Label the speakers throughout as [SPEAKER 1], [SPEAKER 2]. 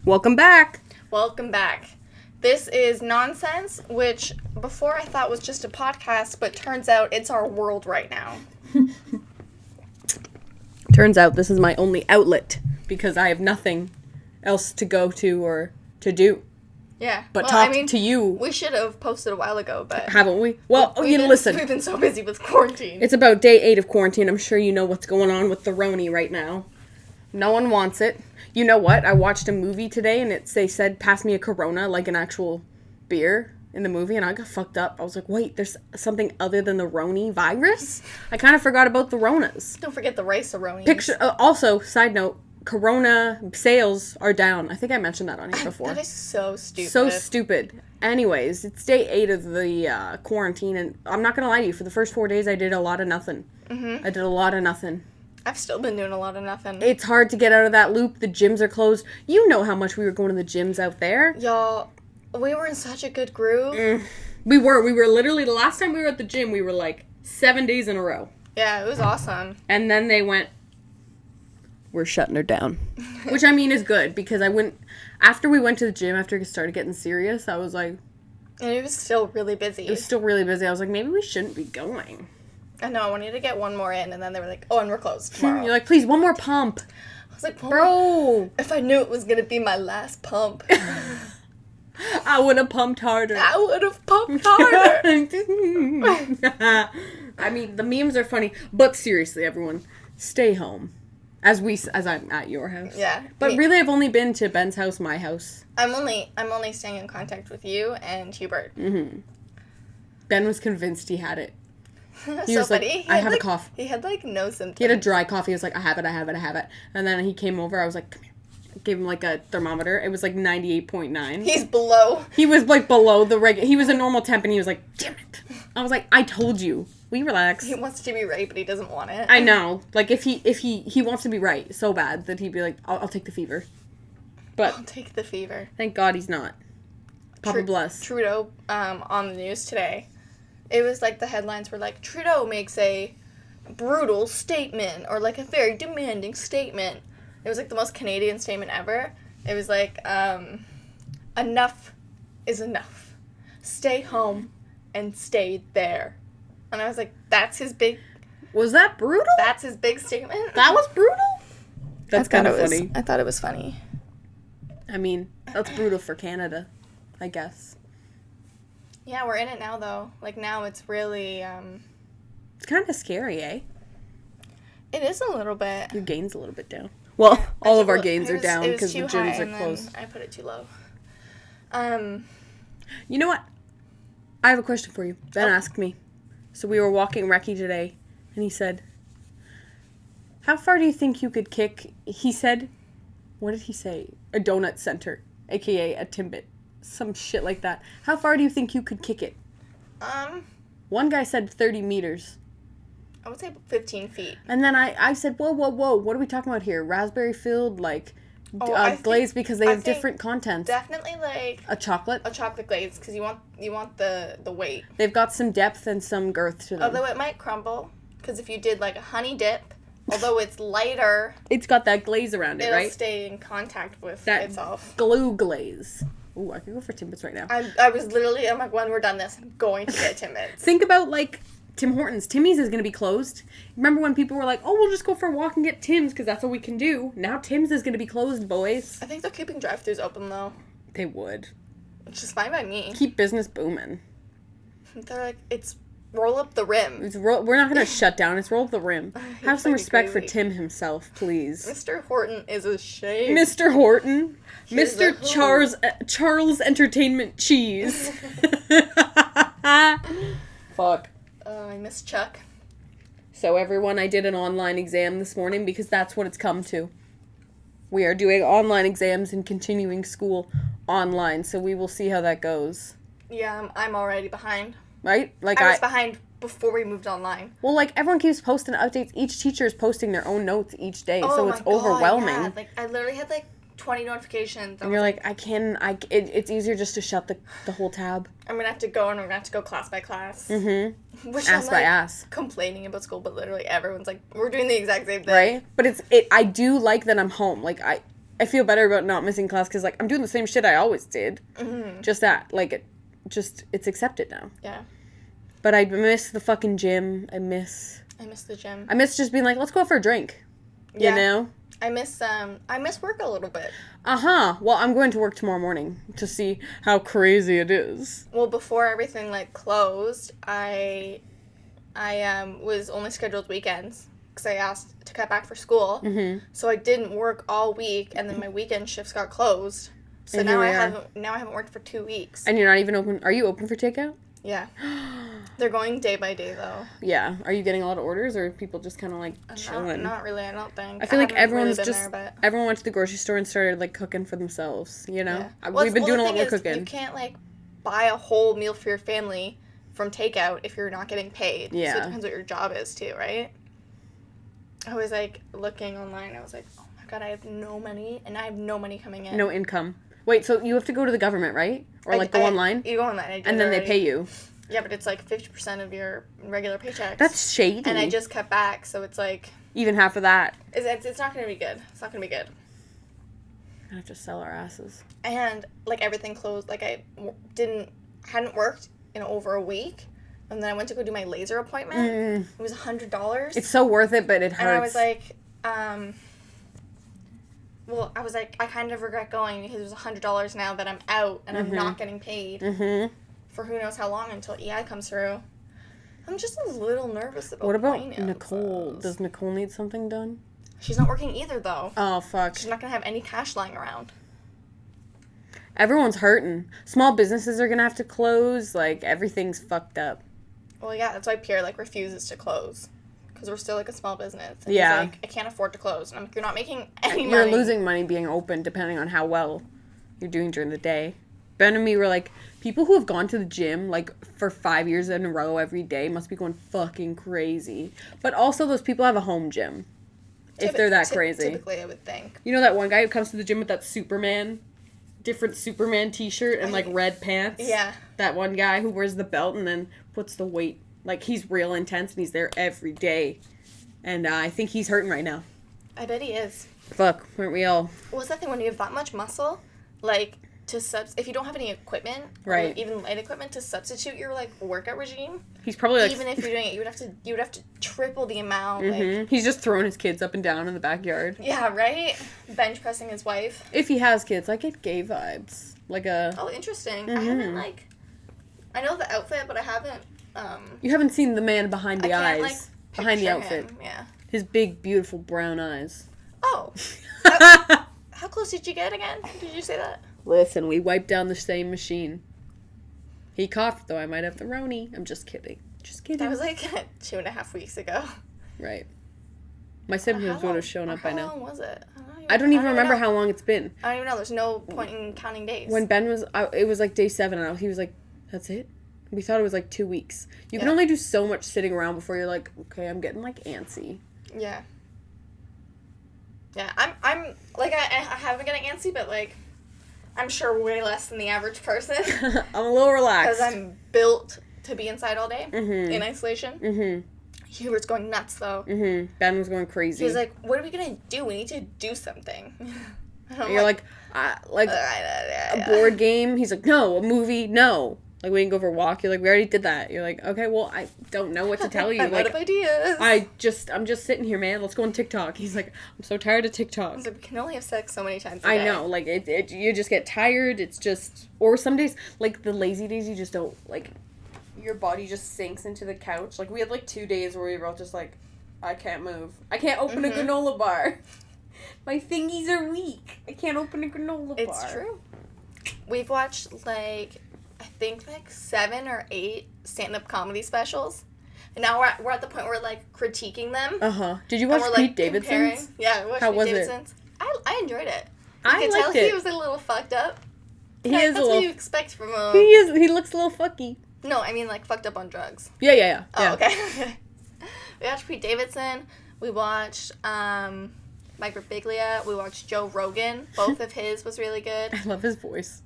[SPEAKER 1] Welcome back.
[SPEAKER 2] Welcome back. This is Nonsense, which before I thought was just a podcast, but turns out it's our world right now.
[SPEAKER 1] Turns out this is my only outlet because I have nothing else to go to or to do.
[SPEAKER 2] Yeah.
[SPEAKER 1] But talk to you.
[SPEAKER 2] We should have posted a while ago, but...
[SPEAKER 1] Haven't we? Well, listen.
[SPEAKER 2] We've been so busy with quarantine.
[SPEAKER 1] It's about day 8 of quarantine. I'm sure you know what's going on with the Roni right now. No one wants it. You know what? I watched a movie today and they said, pass me a Corona, like an actual beer in the movie, and I got fucked up. I was like, wait, there's something other than the Roni virus? I kind of forgot about the Ronas.
[SPEAKER 2] Don't forget the rice-a-ronis.
[SPEAKER 1] Also, side note, Corona sales are down. I think I mentioned that on here before.
[SPEAKER 2] That is so stupid.
[SPEAKER 1] So stupid. Anyways, it's day 8 of the quarantine, and I'm not going to lie to you, for the first 4 days I did a lot of nothing.
[SPEAKER 2] Mm-hmm.
[SPEAKER 1] I did a lot of nothing.
[SPEAKER 2] I've still been doing a lot of nothing.
[SPEAKER 1] It's hard to get out of that loop. The gyms are closed. You know how much we were going to the gyms out there.
[SPEAKER 2] Y'all, we were in such a good groove.
[SPEAKER 1] We were literally, the last time we were at the gym, we were like 7 days in a row.
[SPEAKER 2] Yeah, it was awesome.
[SPEAKER 1] And then they went, we're shutting her down. Which I mean is good, because after we went to the gym, after it started getting serious, I was like...
[SPEAKER 2] And it was still really busy.
[SPEAKER 1] It was still really busy. I was like, maybe we shouldn't be going.
[SPEAKER 2] I know, I wanted to get one more in, and then they were like, oh, and we're closed tomorrow.
[SPEAKER 1] You're like, please, one more pump.
[SPEAKER 2] I was like,
[SPEAKER 1] bro.
[SPEAKER 2] If I knew it was going to be my last pump.
[SPEAKER 1] I would have pumped harder.
[SPEAKER 2] I would have pumped harder.
[SPEAKER 1] I mean, the memes are funny, but seriously, everyone, stay home. As I'm at your house.
[SPEAKER 2] Yeah.
[SPEAKER 1] But really, I've only been to Ben's house, my house.
[SPEAKER 2] I'm only staying in contact with you and Hubert.
[SPEAKER 1] Mm-hmm. Ben was convinced he had it.
[SPEAKER 2] He was
[SPEAKER 1] funny. Like, I have a cough.
[SPEAKER 2] He had, no symptoms.
[SPEAKER 1] He had a dry cough. He was like, I have it. And then he came over. I was like, come here. I gave him, a thermometer. It was, 98.9.
[SPEAKER 2] He's below.
[SPEAKER 1] He was, below the regular. He was a normal temp, and he was like, damn it. I was like, I told you. Will you relax?
[SPEAKER 2] He wants to be right, but he doesn't want it.
[SPEAKER 1] I know. If he wants to be right so bad that he'd be like, I'll take the fever. But
[SPEAKER 2] I'll take the fever.
[SPEAKER 1] Thank God he's not. Papa bless.
[SPEAKER 2] Trudeau, on the news today, it was the headlines were Trudeau makes a brutal statement, or a very demanding statement. It was the most Canadian statement ever. It was enough is enough. Stay home and stay there. And I was like, that's his big...
[SPEAKER 1] Was that brutal?
[SPEAKER 2] That's his big statement?
[SPEAKER 1] That was brutal? That's kind of funny.
[SPEAKER 2] I thought it was funny.
[SPEAKER 1] I mean, that's brutal for Canada, I guess.
[SPEAKER 2] Yeah, we're in it now, though. Now it's really,
[SPEAKER 1] It's kind of scary, eh?
[SPEAKER 2] It is a little bit.
[SPEAKER 1] Your gain's a little bit down. Well, all of our gains are down because the gyms are closed.
[SPEAKER 2] I put it too low.
[SPEAKER 1] You know what? I have a question for you. Ben asked me. So we were walking Reki today, and he said, how far do you think you could kick? He said, what did he say? A donut center, a.k.a. a Timbit. Some shit like that. How far do you think you could kick it?
[SPEAKER 2] One
[SPEAKER 1] guy said 30 meters.
[SPEAKER 2] I would say 15 feet.
[SPEAKER 1] And then I said, whoa, what are we talking about here? Raspberry filled, glaze, because they have different contents.
[SPEAKER 2] Definitely
[SPEAKER 1] a chocolate.
[SPEAKER 2] A chocolate glaze, because you want the weight.
[SPEAKER 1] They've got some depth and some girth to them.
[SPEAKER 2] Although it might crumble, because if you did a honey dip, although it's lighter,
[SPEAKER 1] it's got that glaze around it, right?
[SPEAKER 2] It'll stay in contact with itself.
[SPEAKER 1] Glue glaze. Ooh, I could go for Timbits right now.
[SPEAKER 2] I was literally, I'm like, when we're done this, I'm going to get Timbits.
[SPEAKER 1] Think about Tim Hortons. Timmy's is going to be closed. Remember when people were like, oh, we'll just go for a walk and get Tim's because that's what we can do. Now Tim's is going to be closed, boys.
[SPEAKER 2] I think they're keeping drive-thrus open, though.
[SPEAKER 1] They would.
[SPEAKER 2] Which is fine by me.
[SPEAKER 1] Keep business booming.
[SPEAKER 2] They're it's roll up the rim.
[SPEAKER 1] We're not going to shut down. It's roll up the rim. Have some respect for Tim himself, please.
[SPEAKER 2] Mr. Horton is a shame.
[SPEAKER 1] Mr. Horton. Mr. Charles Entertainment Cheese. Fuck.
[SPEAKER 2] Oh, I miss Chuck.
[SPEAKER 1] So everyone, I did an online exam this morning because that's what it's come to. We are doing online exams and continuing school online, so we will see how that goes.
[SPEAKER 2] Yeah, I'm already behind.
[SPEAKER 1] Right?
[SPEAKER 2] I was behind before we moved online.
[SPEAKER 1] Well, everyone keeps posting updates. Each teacher is posting their own notes each day, so it's overwhelming.
[SPEAKER 2] Yeah. I literally had 20 notifications.
[SPEAKER 1] And you're like, it's easier just to shut the whole tab.
[SPEAKER 2] I'm gonna have to go and I'm gonna have to go class by class.
[SPEAKER 1] Mm-hmm.
[SPEAKER 2] Which
[SPEAKER 1] ass by ass.
[SPEAKER 2] Complaining about school, but literally everyone's we're doing the exact same thing.
[SPEAKER 1] Right? But I do like that I'm home. I feel better about not missing class because, like, I'm doing the same shit I always did.
[SPEAKER 2] Mm-hmm.
[SPEAKER 1] Just that, like, it's accepted now.
[SPEAKER 2] Yeah.
[SPEAKER 1] But I miss the fucking gym. I miss
[SPEAKER 2] the gym.
[SPEAKER 1] I miss just being like, let's go out for a drink. You know?
[SPEAKER 2] I miss work a little bit.
[SPEAKER 1] Well, I'm going to work tomorrow morning to see how crazy it is.
[SPEAKER 2] Well, before everything, like, closed, I was only scheduled weekends because I asked to cut back for school.
[SPEAKER 1] Mm-hmm.
[SPEAKER 2] So I didn't work all week, and then my weekend shifts got closed. So
[SPEAKER 1] And
[SPEAKER 2] now I
[SPEAKER 1] here we
[SPEAKER 2] haven't worked for 2 weeks.
[SPEAKER 1] And you're not even open. Are you open for takeout?
[SPEAKER 2] Yeah. They're going day by day, though.
[SPEAKER 1] Yeah. Are you getting a lot of orders, or are people just kind of, like, chilling?
[SPEAKER 2] Not really, I don't think.
[SPEAKER 1] I feel like everyone's
[SPEAKER 2] really
[SPEAKER 1] just... Everyone went to the grocery store and started, like, cooking for themselves, you know?
[SPEAKER 2] Yeah.
[SPEAKER 1] We've been doing a lot more
[SPEAKER 2] is,
[SPEAKER 1] cooking.
[SPEAKER 2] You can't, like, buy a whole meal for your family from takeout if you're not getting paid.
[SPEAKER 1] Yeah.
[SPEAKER 2] So it depends what your job is, too, right? I was, like, looking online. I was like, oh, my God, I have no money, and I have no money coming in.
[SPEAKER 1] No income. Wait, so you have to go to the government, right? Or, like, go online?
[SPEAKER 2] You go online.
[SPEAKER 1] And then they pay you.
[SPEAKER 2] Yeah, but it's, like, 50% of your regular paycheck.
[SPEAKER 1] That's shady.
[SPEAKER 2] And I just cut back, so it's, like...
[SPEAKER 1] Even half of that.
[SPEAKER 2] It's not going to be good. It's not going to be good.
[SPEAKER 1] We're gonna have to sell our asses.
[SPEAKER 2] And, like, everything closed. Like, I hadn't worked in over a week. And then I went to go do my laser appointment. It was $100.
[SPEAKER 1] It's so worth it, but it hurts.
[SPEAKER 2] And I was like, I kind of regret going because it was $100 now that I'm out and I'm not getting paid for who knows how long until EI comes through. I'm just a little nervous about
[SPEAKER 1] What about
[SPEAKER 2] finances.
[SPEAKER 1] Nicole? Does Nicole need something done?
[SPEAKER 2] She's not working either, though.
[SPEAKER 1] Oh, fuck.
[SPEAKER 2] She's not going to have any cash lying around.
[SPEAKER 1] Everyone's hurting. Small businesses are gonna have to close. Like, everything's fucked up.
[SPEAKER 2] Well, yeah, that's why Pierre, like, refuses to close. Because we're still, like, a small business. And
[SPEAKER 1] Yeah.
[SPEAKER 2] he's like, I can't afford to close. And I'm like, you're not making any money.
[SPEAKER 1] You're losing money being open depending on how well you're doing during the day. Ben and me were like, people who have gone to the gym, like, for 5 years in a row every day must be going fucking crazy. But also, those people have a home gym. If they're that crazy.
[SPEAKER 2] Typically, I would think.
[SPEAKER 1] You know that one guy who comes to the gym with that different Superman t-shirt and, like, red pants?
[SPEAKER 2] Yeah.
[SPEAKER 1] That one guy who wears the belt and then puts the weight, like, he's real intense and he's there every day. And I think he's hurting right now.
[SPEAKER 2] I bet he is.
[SPEAKER 1] Fuck, aren't we all?
[SPEAKER 2] What's that thing when you have that much muscle? Like, if you don't have any equipment,
[SPEAKER 1] right,
[SPEAKER 2] or even light equipment to substitute your, like, workout regime,
[SPEAKER 1] he's probably like,
[SPEAKER 2] even if you're doing it, you would have to triple the amount. Like,
[SPEAKER 1] he's just throwing his kids up and down in the backyard.
[SPEAKER 2] Yeah, right. Bench pressing his wife.
[SPEAKER 1] If he has kids, I get gay vibes.
[SPEAKER 2] Oh, interesting. I haven't, like, I know the outfit, but I haven't.
[SPEAKER 1] You haven't seen the man behind the eyes,
[SPEAKER 2] like,
[SPEAKER 1] behind the outfit.
[SPEAKER 2] Him. Yeah.
[SPEAKER 1] His big, beautiful brown eyes.
[SPEAKER 2] Oh. How close did you get again? Did you say that?
[SPEAKER 1] Listen, we wiped down the same machine. He coughed, though. I might have the Roni. I'm just kidding. Just kidding.
[SPEAKER 2] That was like 2.5 weeks ago.
[SPEAKER 1] Right. My symptoms would have shown up by now.
[SPEAKER 2] How long was it?
[SPEAKER 1] I don't even remember how long it's been.
[SPEAKER 2] I don't even know. There's no point in counting days.
[SPEAKER 1] When Ben was, it was like day 7, and he was like, that's it? We thought it was like 2 weeks. You can only do so much sitting around before you're like, okay, I'm getting like antsy.
[SPEAKER 2] Yeah. Yeah, I'm like, I haven't getting antsy, but like, I'm sure way less than the average person.
[SPEAKER 1] I'm a little relaxed.
[SPEAKER 2] Because I'm built to be inside all day in isolation. Hubert's going nuts, though.
[SPEAKER 1] Ben was going crazy.
[SPEAKER 2] He's like, what are we going to do? We need to do something.
[SPEAKER 1] You're like a board game? He's like, no. A movie? No. Like, we can go for a walk. You're like, we already did that. You're like, okay, well, I don't know what to tell you.
[SPEAKER 2] I'm out of ideas.
[SPEAKER 1] I'm just sitting here, man. Let's go on TikTok. He's like, I'm so tired of TikTok.
[SPEAKER 2] I was like, we can only have sex so many times a day.
[SPEAKER 1] I know. Like, you just get tired. It's just... Or some days, like, the lazy days, you just don't, like... Your body just sinks into the couch. Like, we had, like, 2 days where we were all just like, I can't move. I can't open a granola bar. My fingies are weak. I can't open a granola bar.
[SPEAKER 2] It's true. We've watched, like... I think, like, 7 or 8 stand-up comedy specials. And now we're at the point where we're, like, critiquing them.
[SPEAKER 1] Uh-huh. Did you watch Pete Davidson's?
[SPEAKER 2] Yeah, we watched
[SPEAKER 1] How
[SPEAKER 2] Pete
[SPEAKER 1] was
[SPEAKER 2] Davidson's. I enjoyed it.
[SPEAKER 1] I
[SPEAKER 2] could
[SPEAKER 1] liked
[SPEAKER 2] tell
[SPEAKER 1] it.
[SPEAKER 2] He was a little fucked up.
[SPEAKER 1] He is
[SPEAKER 2] that's
[SPEAKER 1] a little...
[SPEAKER 2] what you expect from him.
[SPEAKER 1] He looks a little fucky.
[SPEAKER 2] No, I mean, like, fucked up on drugs.
[SPEAKER 1] Yeah.
[SPEAKER 2] Oh, okay. We watched Pete Davidson. We watched, Mike Birbiglia. We watched Joe Rogan. Both of his was really good.
[SPEAKER 1] I love his voice.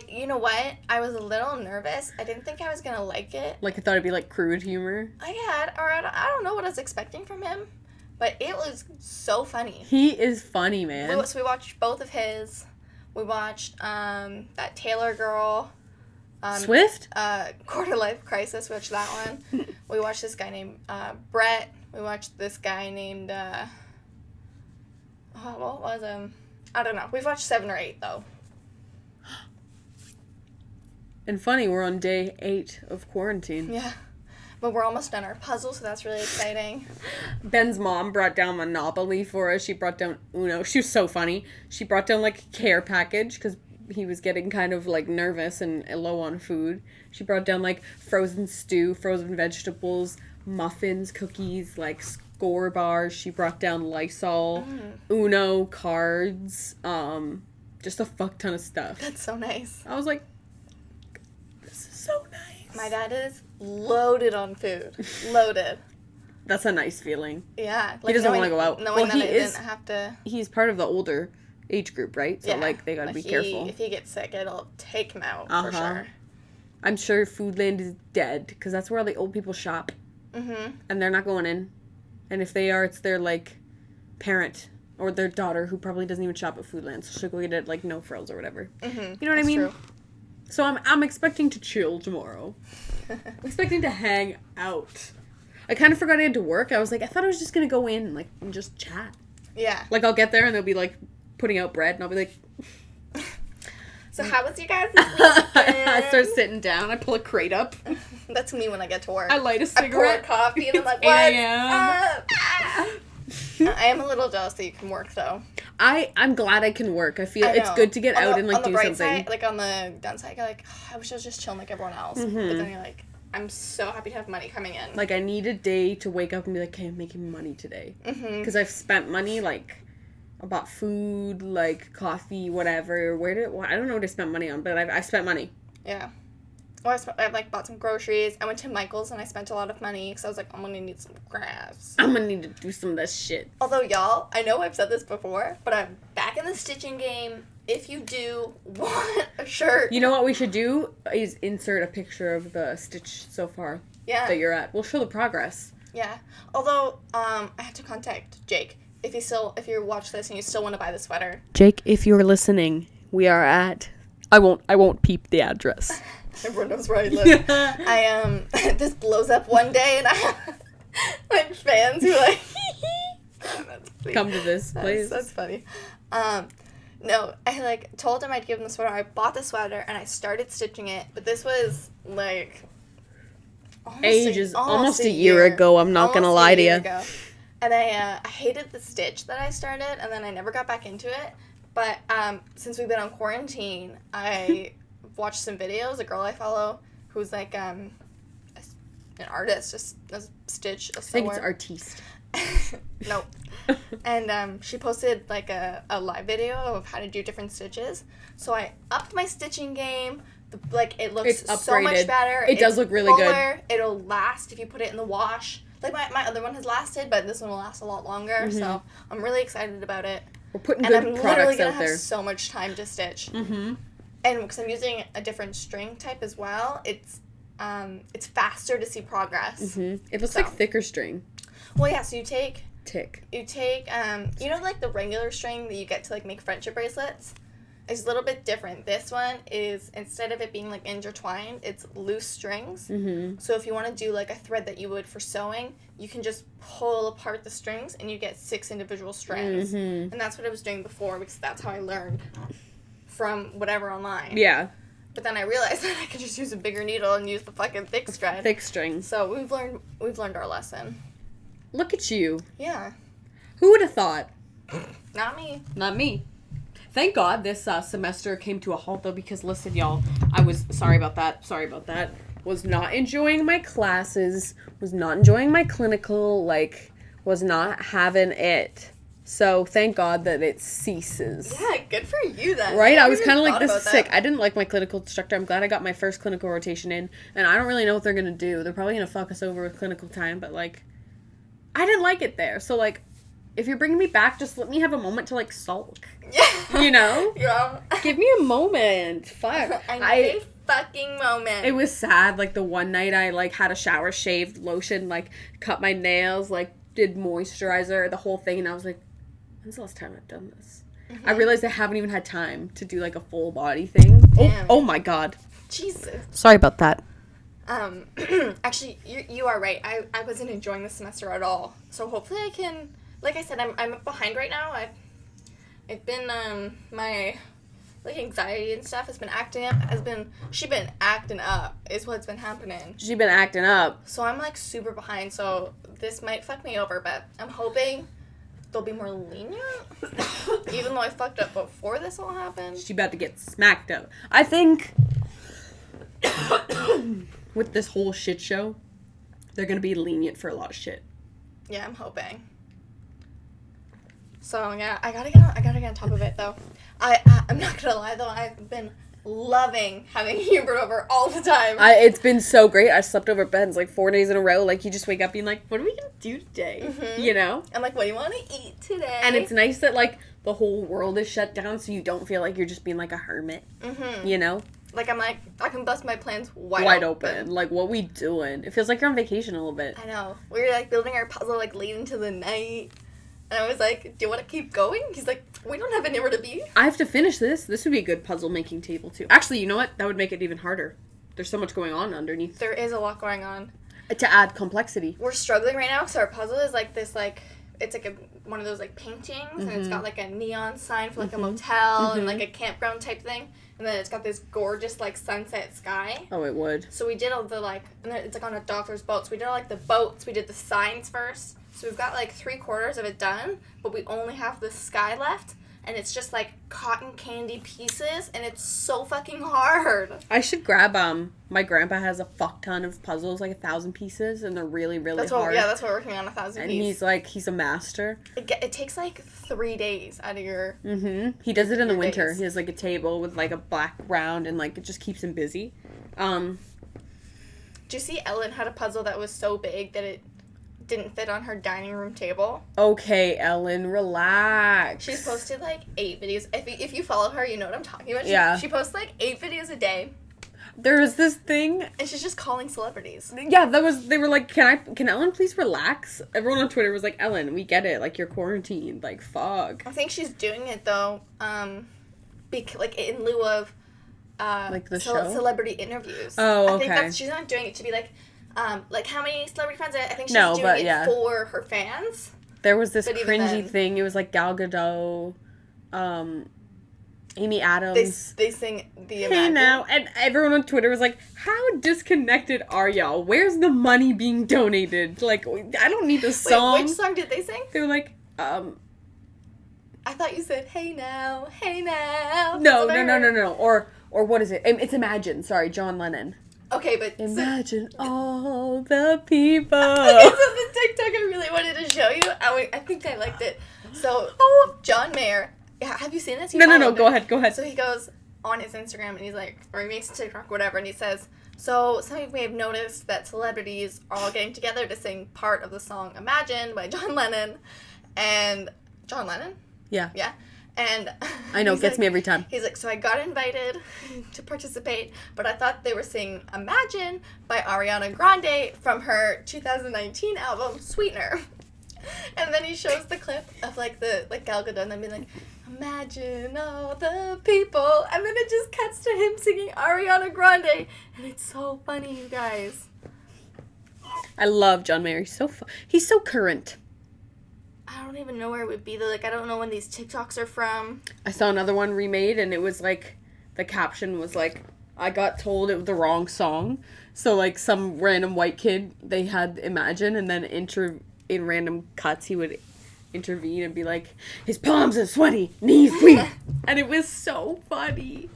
[SPEAKER 2] You know what? I was a little nervous. I didn't think I was gonna like it.
[SPEAKER 1] Like, I thought it'd be, like, crude humor.
[SPEAKER 2] I don't know what I was expecting from him. But it was so funny.
[SPEAKER 1] He is funny, man.
[SPEAKER 2] So we watched both of his. We watched that Taylor girl.
[SPEAKER 1] Swift?
[SPEAKER 2] Quarter Life Crisis. We watched that one. We watched this guy named Brett. We watched this guy named... what was him? I don't know. We've watched 7 or 8, though.
[SPEAKER 1] And funny, we're on day 8 of quarantine.
[SPEAKER 2] Yeah. But we're almost done our puzzle, so that's really exciting.
[SPEAKER 1] Ben's mom brought down Monopoly for us. She brought down Uno. She was so funny. She brought down, like, a care package, because he was getting kind of, like, nervous and low on food. She brought down, like, frozen stew, frozen vegetables, muffins, cookies, like, Score bars. She brought down Lysol, Uno, cards, just a fuck ton of stuff.
[SPEAKER 2] That's so nice.
[SPEAKER 1] I was like, this is so nice.
[SPEAKER 2] My dad is loaded on food. Loaded.
[SPEAKER 1] That's a nice feeling.
[SPEAKER 2] Yeah.
[SPEAKER 1] Like, he doesn't want to go out.
[SPEAKER 2] Knowing that I didn't have to...
[SPEAKER 1] He's part of the older age group, right? So, like, they gotta be careful.
[SPEAKER 2] If he gets sick, it'll take him out, for sure.
[SPEAKER 1] I'm sure Foodland is dead, because that's where all the old people shop.
[SPEAKER 2] Mm-hmm.
[SPEAKER 1] And they're not going in. And if they are, it's their, like, parent or their daughter who probably doesn't even shop at Foodland. So she'll go get it, like, no frills or whatever.
[SPEAKER 2] Mm-hmm.
[SPEAKER 1] You know what I mean? True. So I'm expecting to chill tomorrow. I'm expecting to hang out. I kind of forgot I had to work. I was like, I thought I was just going to go in, like, and just chat.
[SPEAKER 2] Yeah.
[SPEAKER 1] Like, I'll get there and they'll be, like, putting out bread and I'll be like...
[SPEAKER 2] So how was you guys this weekend?
[SPEAKER 1] I start sitting down. I pull a crate up.
[SPEAKER 2] That's me when I get to work.
[SPEAKER 1] I light a cigarette.
[SPEAKER 2] I pour coffee and I'm like,
[SPEAKER 1] 8
[SPEAKER 2] what? I am a little jealous that you can work, though.
[SPEAKER 1] I'm glad I can work. I feel it's good to get out and, like, do something.
[SPEAKER 2] Side, like, on the downside, you're like, I wish I was just chilling like everyone else. Mm-hmm. But then you're like, I'm so happy to have money coming in.
[SPEAKER 1] Like, I need a day to wake up and be like, okay, I'm making money today. Because I've spent money, like... I bought food, like, coffee, whatever. I don't know what I spent money on, but I spent money.
[SPEAKER 2] Yeah. Well, I like, bought some groceries. I went to Michael's, and I spent a lot of money, because I was like, I'm gonna need some crafts.
[SPEAKER 1] I'm gonna need to do some of this shit.
[SPEAKER 2] Although, y'all, I know I've said this before, but I'm back in the stitching game. If you do want a shirt...
[SPEAKER 1] You know what we should do? Is insert a picture of the stitch so far that you're at. We'll show the progress.
[SPEAKER 2] Yeah. Although, I have to contact Jake. If you watch this and you still want to buy the sweater.
[SPEAKER 1] Jake, if you're listening, we are at... I won't peep the address.
[SPEAKER 2] Everyone knows where I live. This blows up one day and I have like fans who are like,
[SPEAKER 1] come to this place.
[SPEAKER 2] That's funny. No, I like told him I'd give him the sweater. I bought the sweater and I started stitching it, but this was like
[SPEAKER 1] almost a year ago. I'm not gonna lie to you.
[SPEAKER 2] And I hated the stitch that I started, and then I never got back into it. But since we've been on quarantine, I watched some videos. A girl I follow who's like an artist, just a stitch, a sewer.
[SPEAKER 1] I think it's artiste.
[SPEAKER 2] Nope. And she posted like a live video of how to do different stitches. So I upped my stitching game. It looks so much better.
[SPEAKER 1] It does look really good.
[SPEAKER 2] It'll last if you put it in the wash. Like, my other one has lasted, but this one will last a lot longer, so I'm really excited about it.
[SPEAKER 1] We're putting good products out there. And I'm literally going to
[SPEAKER 2] have so much time to stitch. Mm-hmm. And because I'm using a different string type as well, it's faster to see progress.
[SPEAKER 1] Mm-hmm. It looks like thicker string.
[SPEAKER 2] Well, yeah, so you take, like, the regular string that you get to, like, make friendship bracelets? It's a little bit different. This one is, instead of it being, like, intertwined, it's loose strings. Mm-hmm. So if you want to do, like, a thread that you would for sewing, you can just pull apart the strings and you get 6 individual strands. Mm-hmm. And that's what I was doing before because that's how I learned from whatever online.
[SPEAKER 1] Yeah.
[SPEAKER 2] But then I realized that I could just use a bigger needle and use the fucking thick thread.
[SPEAKER 1] Thick string.
[SPEAKER 2] So we've learned our lesson.
[SPEAKER 1] Look at you.
[SPEAKER 2] Yeah.
[SPEAKER 1] Who would have thought?
[SPEAKER 2] Not me.
[SPEAKER 1] Not me. Thank God this semester came to a halt, though, because, listen, y'all, I was, sorry about that, was not enjoying my classes, was not enjoying my clinical, was not having it. So, thank God that it ceases.
[SPEAKER 2] Yeah, good for you, then.
[SPEAKER 1] Right? I was kind of like, this is sick. I didn't like my clinical instructor. I'm glad I got my first clinical rotation in, and I don't really know what they're going to do. They're probably going to fuck us over with clinical time, but, I didn't like it there. So, if you're bringing me back, just let me have a moment to, sulk.
[SPEAKER 2] Yeah.
[SPEAKER 1] You know?
[SPEAKER 2] Yeah.
[SPEAKER 1] Give me a moment. Fuck.
[SPEAKER 2] I need a fucking moment.
[SPEAKER 1] It was sad. The one night I, had a shower, shaved, lotion, cut my nails, did moisturizer, the whole thing, and I was like, when's the last time I've done this? I realized I haven't even had time to do, like, a full body thing.
[SPEAKER 2] Damn.
[SPEAKER 1] Oh my god.
[SPEAKER 2] Jesus.
[SPEAKER 1] Sorry about that.
[SPEAKER 2] Actually, you are right. I wasn't enjoying the semester at all. So hopefully I can, like I said, I'm behind right now. I've been, my, like, anxiety and stuff has been acting up, she's been acting up is what's been happening.
[SPEAKER 1] She's been acting up.
[SPEAKER 2] So I'm, like, super behind, so this might fuck me over, but I'm hoping they'll be more lenient, even though I fucked up before this all happened.
[SPEAKER 1] She about to get smacked up. I think with this whole shit show, they're gonna be lenient for a lot of shit.
[SPEAKER 2] Yeah, I'm hoping. So yeah, I gotta get on top of it though. I'm not gonna lie though, I've been loving having Hubert over all the time.
[SPEAKER 1] It's been so great. I slept over Ben's like 4 days in a row. Like, you just wake up being like, what are we gonna do today?
[SPEAKER 2] Mm-hmm.
[SPEAKER 1] You know?
[SPEAKER 2] I'm like, what do you want to eat today?
[SPEAKER 1] And it's nice that, like, the whole world is shut down, so you don't feel like you're just being like a hermit.
[SPEAKER 2] Mm-hmm.
[SPEAKER 1] You know?
[SPEAKER 2] Like, I'm like, I can bust my plans
[SPEAKER 1] wide open. Like, what we doing? It feels like you're on vacation a little bit.
[SPEAKER 2] I know. We were, like, building our puzzle, like, late into the night. And I was like, do you want to keep going? He's like, we don't have anywhere to be.
[SPEAKER 1] I have to finish this. This would be a good puzzle-making table, too. Actually, you know what? That would make it even harder. There's so much going on underneath.
[SPEAKER 2] There is a lot going on.
[SPEAKER 1] To add complexity.
[SPEAKER 2] We're struggling right now because our puzzle is, like, this, like, it's, like, one of those, like, paintings. And it's got, like, a neon sign for, like, a motel and, like, a campground type thing. And then it's got this gorgeous, like, sunset sky.
[SPEAKER 1] Oh, it would.
[SPEAKER 2] So we did all the, like, and then it's, like, on a doctor's boat. So we did all, like, the boats. We did the signs first. So we've got, like, 3/4 of it done. But we only have the sky left. And it's just, like, cotton candy pieces. And it's so fucking hard.
[SPEAKER 1] I should grab, my grandpa has a fuck ton of puzzles, like 1,000 pieces. And they're really, really hard.
[SPEAKER 2] That's what we're working on, 1,000
[SPEAKER 1] and
[SPEAKER 2] pieces.
[SPEAKER 1] he's a master.
[SPEAKER 2] It takes, like, 3 days out of your...
[SPEAKER 1] Mm-hmm. He does it in the winter.
[SPEAKER 2] days.
[SPEAKER 1] He has, like, a table with, like, a background, and, like, it just keeps him busy.
[SPEAKER 2] Did you see Ellen had a puzzle that was so big that it didn't fit on her dining room table?
[SPEAKER 1] Okay, Ellen, relax.
[SPEAKER 2] She's posted, like, 8 videos. If you follow her, you know what I'm talking about.
[SPEAKER 1] Yeah.
[SPEAKER 2] She posts, like, 8 videos a day.
[SPEAKER 1] There was this thing...
[SPEAKER 2] And she's just calling celebrities.
[SPEAKER 1] Yeah, they were like, can Ellen please relax? Everyone on Twitter was like, Ellen, we get it. Like, you're quarantined. Like, fuck.
[SPEAKER 2] I think she's doing it, though, like, in lieu of...
[SPEAKER 1] like the show?
[SPEAKER 2] Celebrity interviews.
[SPEAKER 1] Oh, okay.
[SPEAKER 2] I think she's not doing it to be like how many celebrity friends? I think she's doing it for her fans.
[SPEAKER 1] There was this
[SPEAKER 2] But even
[SPEAKER 1] cringy
[SPEAKER 2] then-
[SPEAKER 1] thing. It was like Gal Gadot, Amy Adams.
[SPEAKER 2] They sing the
[SPEAKER 1] Hey
[SPEAKER 2] Imagine.
[SPEAKER 1] now, and everyone on Twitter was like, how disconnected are y'all? Where's the money being donated? Like, I don't need the song.
[SPEAKER 2] Wait, which song did they sing?
[SPEAKER 1] They were like,
[SPEAKER 2] I thought you said, hey now, hey now.
[SPEAKER 1] no.
[SPEAKER 2] That's what I heard.
[SPEAKER 1] Or what is it? It's Imagine. Sorry, John Lennon.
[SPEAKER 2] Okay, but...
[SPEAKER 1] Imagine all the people.
[SPEAKER 2] Okay, so the TikTok I really wanted to show you, I think I liked it. So, John Mayer, have you seen this? He
[SPEAKER 1] No,
[SPEAKER 2] followed
[SPEAKER 1] go
[SPEAKER 2] it.
[SPEAKER 1] ahead.
[SPEAKER 2] So he goes on his Instagram and he's like, or he makes a TikTok, whatever, and he says, so some of you may have noticed that celebrities are all getting together to sing part of the song Imagine by John Lennon. And John Lennon?
[SPEAKER 1] Yeah.
[SPEAKER 2] Yeah. And
[SPEAKER 1] I know, it
[SPEAKER 2] he's
[SPEAKER 1] gets
[SPEAKER 2] like-
[SPEAKER 1] me every time.
[SPEAKER 2] He's like, so I got invited to participate, but I thought they were singing Imagine by Ariana Grande from her 2019 album, Sweetener. And then he shows the clip of, like, Gal Gadot and then being like, imagine all the people. And then it just cuts to him singing Ariana Grande. And it's so funny, you guys.
[SPEAKER 1] I love John Mayer. He's so current.
[SPEAKER 2] I don't even know where it would be, though. Like, I don't know when these TikToks are from.
[SPEAKER 1] I saw another one remade, and it was like, the caption was like, I got told it was the wrong song. So, like, some random white kid, they had Imagine, and then in random cuts, he would intervene and be like, his palms are sweaty, knees weak. And it was so funny.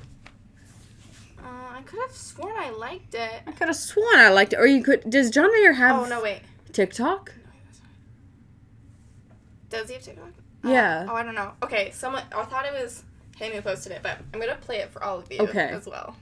[SPEAKER 2] I could have sworn I liked it.
[SPEAKER 1] I could have sworn I liked it. Or you could, does John Mayer have
[SPEAKER 2] Oh, no, wait.
[SPEAKER 1] TikTok?
[SPEAKER 2] Does he have TikTok?
[SPEAKER 1] Yeah.
[SPEAKER 2] I don't know. Okay, I thought it was him who posted it, but I'm going to play it for all of you as well.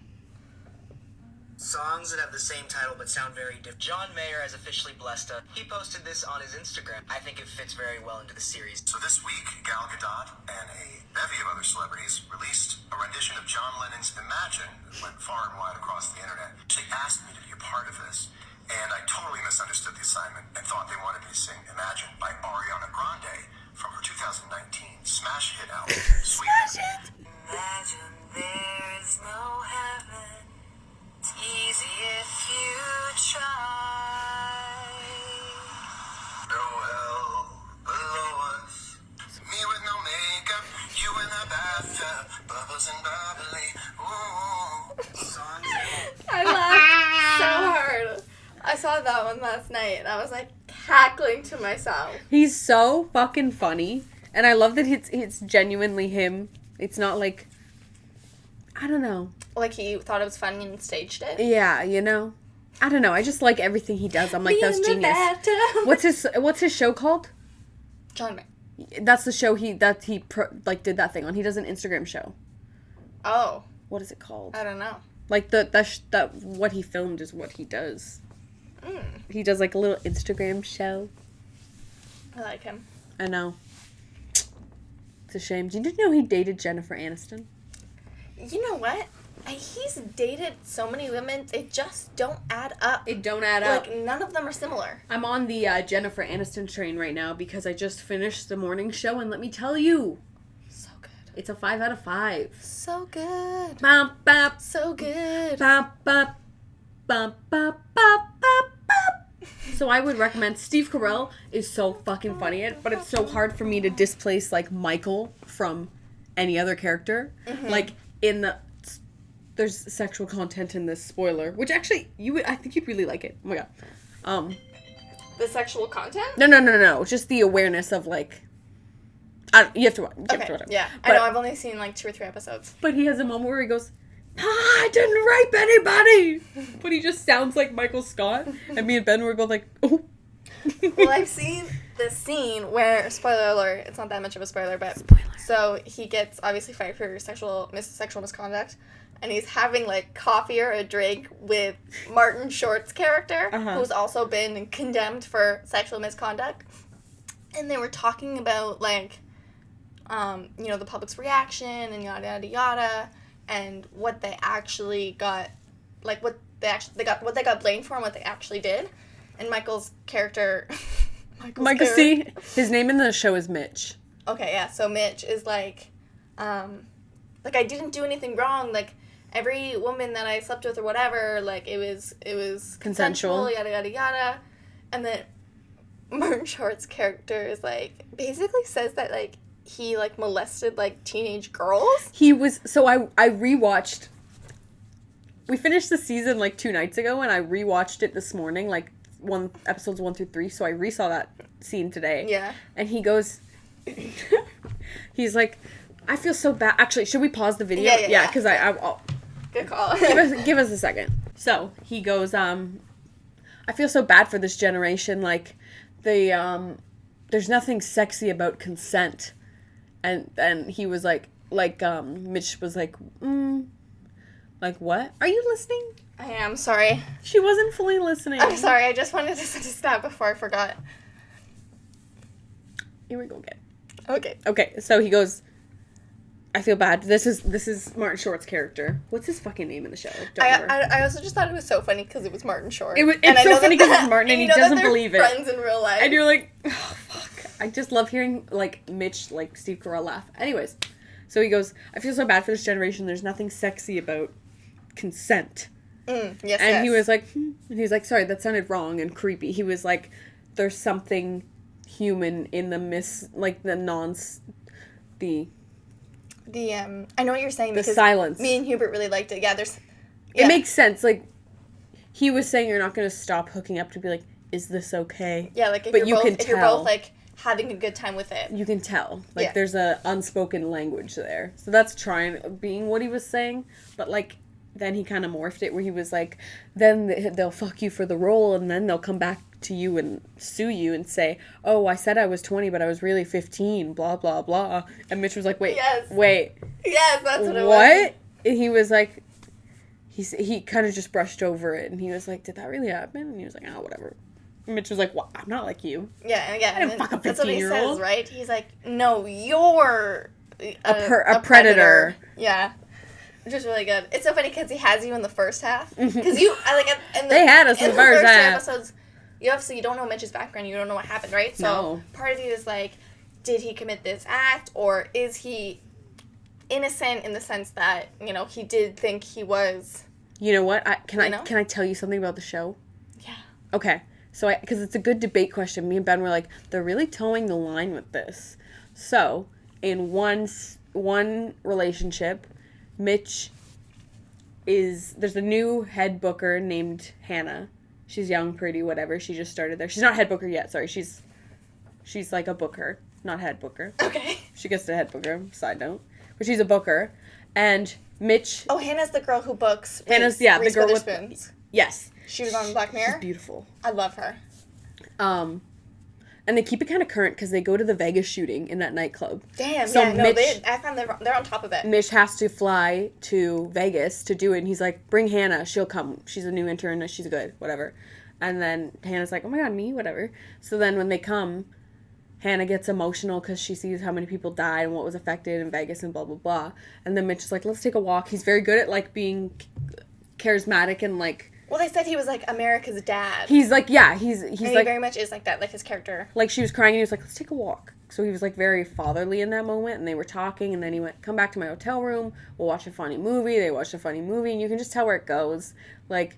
[SPEAKER 3] Songs that have the same title but sound very different. John Mayer has officially blessed us. He posted this on his Instagram. I think it fits very well into the series.
[SPEAKER 4] So this week, Gal Gadot and a bevy of other celebrities released a rendition of John Lennon's Imagine that went far and wide across the internet. She asked me to be a part of this, And I totally misunderstood the assignment and thought they wanted me to sing Imagine by Ariana Grande from her 2019 smash hit album, Sweet. Imagine there's no heaven. It's easy if you try. No hell below us. Me with no makeup, you in the bathtub, bubbles and bubbly. Ooh.
[SPEAKER 2] I laughed so hard. I saw that one last night and I was like cackling to myself.
[SPEAKER 1] He's so fucking funny. And I love that it's genuinely him. It's not like, I don't know.
[SPEAKER 2] Like he thought it was funny and staged it.
[SPEAKER 1] Yeah, you know? I don't know. I just like everything he does. I'm like, that's genius. What's his show called?
[SPEAKER 2] John Mayer.
[SPEAKER 1] That's the show he did that thing on. He does an Instagram show.
[SPEAKER 2] Oh.
[SPEAKER 1] What is it called?
[SPEAKER 2] I don't know.
[SPEAKER 1] Like that what he filmed is what he does. He does like a little Instagram show.
[SPEAKER 2] I like him.
[SPEAKER 1] I know. It's a shame. Did you know he dated Jennifer Aniston?
[SPEAKER 2] You know what? He's dated so many women, they just don't add up.
[SPEAKER 1] It don't add up.
[SPEAKER 2] Like, none of them are similar.
[SPEAKER 1] I'm on the Jennifer Aniston train right now because I just finished the morning show, and let me tell you,
[SPEAKER 2] So good.
[SPEAKER 1] it's a 5 out of 5.
[SPEAKER 2] So good.
[SPEAKER 1] Bop, bop,
[SPEAKER 2] So good.
[SPEAKER 1] bop, bop, bop, bop, bop, bop, bop. So I would recommend. Steve Carell is so fucking funny, but it's so hard for me to displace like Michael from any other character. Like there's sexual content in this spoiler, which actually I think you'd really like it. Oh my god.
[SPEAKER 2] The sexual content?
[SPEAKER 1] No. Just the awareness of like, you have to watch.
[SPEAKER 2] Okay, yeah.
[SPEAKER 1] But,
[SPEAKER 2] I know, I've only seen like 2 or 3 episodes.
[SPEAKER 1] But he has a moment where he goes, I didn't rape anybody! But he just sounds like Michael Scott. And me and Ben were both like, oh.
[SPEAKER 2] Well, I've seen this scene where, spoiler alert, it's not that much of a spoiler, but so he gets obviously fired for sexual misconduct, and he's having like coffee or a drink with Martin Short's character, who's also been condemned for sexual misconduct, and they were talking about like, the public's reaction and yada yada yada, and what they actually got, like what they got blamed for and what they actually did. And Michael's character...
[SPEAKER 1] Michael C. His name in the show is Mitch.
[SPEAKER 2] Okay, yeah. So Mitch is like, I didn't do anything wrong. Like, every woman that I slept with or whatever, like, it was consensual, yada, yada, yada. And then Martin Short's character is, like, basically says that, like, he, like, molested, like, teenage girls.
[SPEAKER 1] He was... So I rewatched... We finished the season, like, 2 nights ago, and I rewatched it this morning, like, episodes 1 through 3, so I resaw that scene today.
[SPEAKER 2] Yeah.
[SPEAKER 1] And he goes, he's like, I feel so bad. Actually, should we pause the video?
[SPEAKER 2] Yeah.
[SPEAKER 1] Because I'll
[SPEAKER 2] Good call.
[SPEAKER 1] give us a second. So he goes, I feel so bad for this generation. Like, there's nothing sexy about consent. And he was like, Mitch was like, like what? Are you listening?
[SPEAKER 2] I am sorry.
[SPEAKER 1] She wasn't fully listening.
[SPEAKER 2] I'm sorry. I just wanted to stop before I forgot.
[SPEAKER 1] Here we go again.
[SPEAKER 2] Okay.
[SPEAKER 1] So he goes, I feel bad. This is Martin Short's character. What's his fucking name in the show?
[SPEAKER 2] I also just thought it was so funny because it was Martin Short.
[SPEAKER 1] It's so funny because it's Martin and he doesn't believe it.
[SPEAKER 2] Friends in real life.
[SPEAKER 1] And you're like, oh, fuck. I just love hearing, like, Mitch, like, Steve Carell laugh. Anyways, so he goes, I feel so bad for this generation. There's nothing sexy about consent.
[SPEAKER 2] Yes,
[SPEAKER 1] and he was like, and he was like, sorry, that sounded wrong and creepy. He was like, there's something human in the
[SPEAKER 2] I know what you're saying.
[SPEAKER 1] The
[SPEAKER 2] because
[SPEAKER 1] silence.
[SPEAKER 2] Me and Hubert really liked it. Yeah,
[SPEAKER 1] It makes sense. Like, he was saying you're not going to stop hooking up to be like, is this okay?
[SPEAKER 2] Yeah, like,
[SPEAKER 1] but you're
[SPEAKER 2] both, like, having a good time with it.
[SPEAKER 1] You can tell. Like, there's a unspoken language there. So that's being what he was saying. But, like, then he kind of morphed it where he was like, then they'll fuck you for the role and then they'll come back to you and sue you and say, oh, I said I was 20, but I was really 15, blah, blah, blah. And Mitch was like, wait.
[SPEAKER 2] Yes, that's what it was.
[SPEAKER 1] What? And he was like, he kind of just brushed over it and he was like, did that really happen? And he was like, oh, whatever. And Mitch was like, well, I'm not like you.
[SPEAKER 2] Yeah, and
[SPEAKER 1] I didn't fuck a 15-year-old.
[SPEAKER 2] That's what he says, right? He's like, no, you're
[SPEAKER 1] a predator.
[SPEAKER 2] Yeah. Just really good. It's so funny because he has you in the first half. Because you,
[SPEAKER 1] They had us in the first
[SPEAKER 2] two
[SPEAKER 1] half.
[SPEAKER 2] episodes, you don't know Mitch's background. You don't know what happened, right? So
[SPEAKER 1] No.
[SPEAKER 2] part of you is like, did he commit this act, or is he innocent in the sense that, you know, he did think he was.
[SPEAKER 1] You know what? Can
[SPEAKER 2] You know?
[SPEAKER 1] I tell you something about the show?
[SPEAKER 2] Yeah.
[SPEAKER 1] Okay. So because it's a good debate question. Me and Ben were like, they're really towing the line with this. So in one relationship, Mitch there's a new head booker named Hannah. She's young, pretty, whatever. She just started there. She's not head booker yet. Sorry. She's like a booker, not head booker.
[SPEAKER 2] Okay.
[SPEAKER 1] She gets to head booker, side note. But she's a booker. And Mitch...
[SPEAKER 2] Oh, Hannah's the girl who books.
[SPEAKER 1] Hannah's, yeah, the
[SPEAKER 2] Reese
[SPEAKER 1] girl with...
[SPEAKER 2] Witherspoon's.
[SPEAKER 1] Yes.
[SPEAKER 2] She was on Black Mirror.
[SPEAKER 1] She's beautiful.
[SPEAKER 2] I love her.
[SPEAKER 1] And they keep it kind of current because they go to the Vegas shooting in that nightclub.
[SPEAKER 2] Damn,
[SPEAKER 1] So
[SPEAKER 2] yeah, no,
[SPEAKER 1] Mitch-
[SPEAKER 2] I found they're on top of it.
[SPEAKER 1] Mitch has to fly to Vegas to do it, and he's like, bring Hannah, she'll come. She's a new intern, she's good, whatever. And then Hannah's like, oh my god, me, whatever. So then when they come, Hannah gets emotional because she sees how many people died and what was affected in Vegas and blah, blah, blah. And then Mitch is like, let's take a walk. He's very good at, like, being charismatic and, like...
[SPEAKER 2] Well, they said he was, like, America's dad.
[SPEAKER 1] He's like, yeah, he's
[SPEAKER 2] and
[SPEAKER 1] like...
[SPEAKER 2] he very much is like that, like his character.
[SPEAKER 1] Like, she was crying, and he was like, let's take a walk. So he was, like, very fatherly in that moment, and they were talking, and then he went, come back to my hotel room, we'll watch a funny movie. They watched a funny movie, and you can just tell where it goes. Like,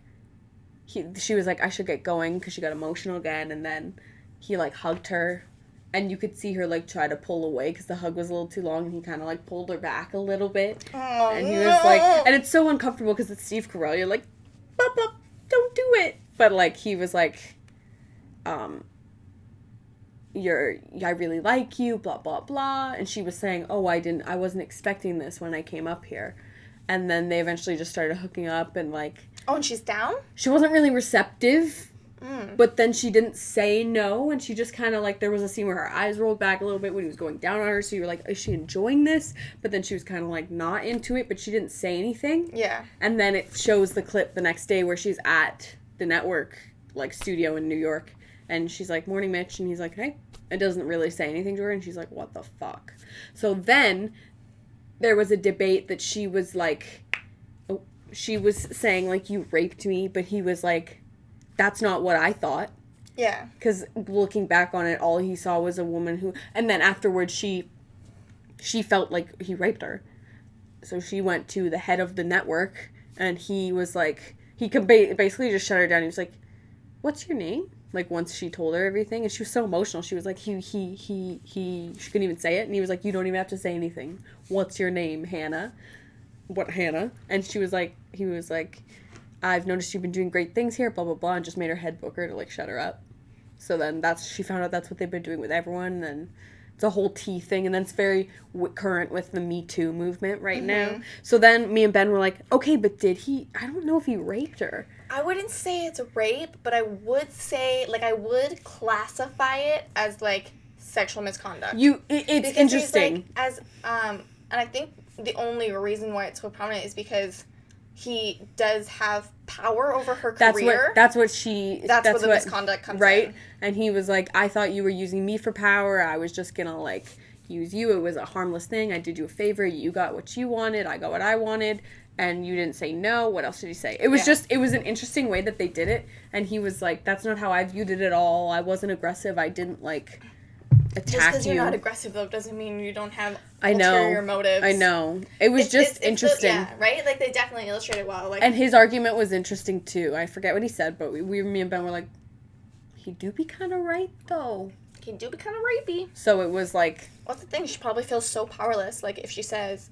[SPEAKER 1] she was like, I should get going, because she got emotional again, and then he, like, hugged her, and you could see her, like, try to pull away, because the hug was a little too long, and he kind of, like, pulled her back a little bit.
[SPEAKER 2] Oh,
[SPEAKER 1] And he was like, and it's so uncomfortable, because it's Steve Carell. You're like, bop, bop, don't do it. But, like, he was like, I really like you, blah, blah, blah. And she was saying, oh, I wasn't expecting this when I came up here. And then they eventually just started hooking up, and, like...
[SPEAKER 2] Oh, and she's down?
[SPEAKER 1] She wasn't really receptive, but then she didn't say no, and she just kind of, like, there was a scene where her eyes rolled back a little bit when he was going down on her, so you were like, is she enjoying this? But then she was kind of, like, not into it, but she didn't say anything.
[SPEAKER 2] Yeah.
[SPEAKER 1] And then it shows the clip the next day where she's at the network, like, studio in New York, and she's like, morning, Mitch, and he's like, hey. It doesn't really say anything to her, and she's like, what the fuck? So then there was a debate that she was like, she was saying, like, you raped me, but he was like, that's not what I thought.
[SPEAKER 2] Yeah.
[SPEAKER 1] Because looking back on it, all he saw was a woman who... And then afterwards, she felt like he raped her. So she went to the head of the network, and he was like... He could basically just shut her down. He was like, what's your name? Like, once she told her everything. And she was so emotional. She was like, she couldn't even say it. And he was like, you don't even have to say anything. What's your name, Hannah? What, Hannah? And he was like, I've noticed you've been doing great things here, blah, blah, blah, and just made her head booker to, like, shut her up. So then she found out that's what they've been doing with everyone, and then it's a whole tea thing, and then it's very current with the Me Too movement right now. So then me and Ben were like, okay, but I don't know if he raped her.
[SPEAKER 2] I wouldn't say it's rape, but I would say, like, I would classify it as, like, sexual misconduct.
[SPEAKER 1] It's
[SPEAKER 2] because
[SPEAKER 1] interesting.
[SPEAKER 2] He's, like, and I think the only reason why it's so prominent is because he does have power over her career.
[SPEAKER 1] That's where the
[SPEAKER 2] misconduct comes
[SPEAKER 1] right?
[SPEAKER 2] in.
[SPEAKER 1] And he was like, I thought you were using me for power. I was just gonna, like, use you. It was a harmless thing. I did you a favor. You got what you wanted. I got what I wanted. And you didn't say no. What else did he say? It was it was an interesting way that they did it. And he was like, that's not how I viewed it at all. I wasn't aggressive. I didn't, like, attack you.
[SPEAKER 2] Just because you're not aggressive, though, doesn't mean you don't have ulterior motives.
[SPEAKER 1] I know. It was just interesting.
[SPEAKER 2] Yeah, right? Like, they definitely illustrated well. Like,
[SPEAKER 1] and his argument was interesting, too. I forget what he said, but me and Ben were like, he do be kind of right, though.
[SPEAKER 2] He do be kind of rapey.
[SPEAKER 1] So it was like...
[SPEAKER 2] What's the thing? She probably feels so powerless, like, if she says...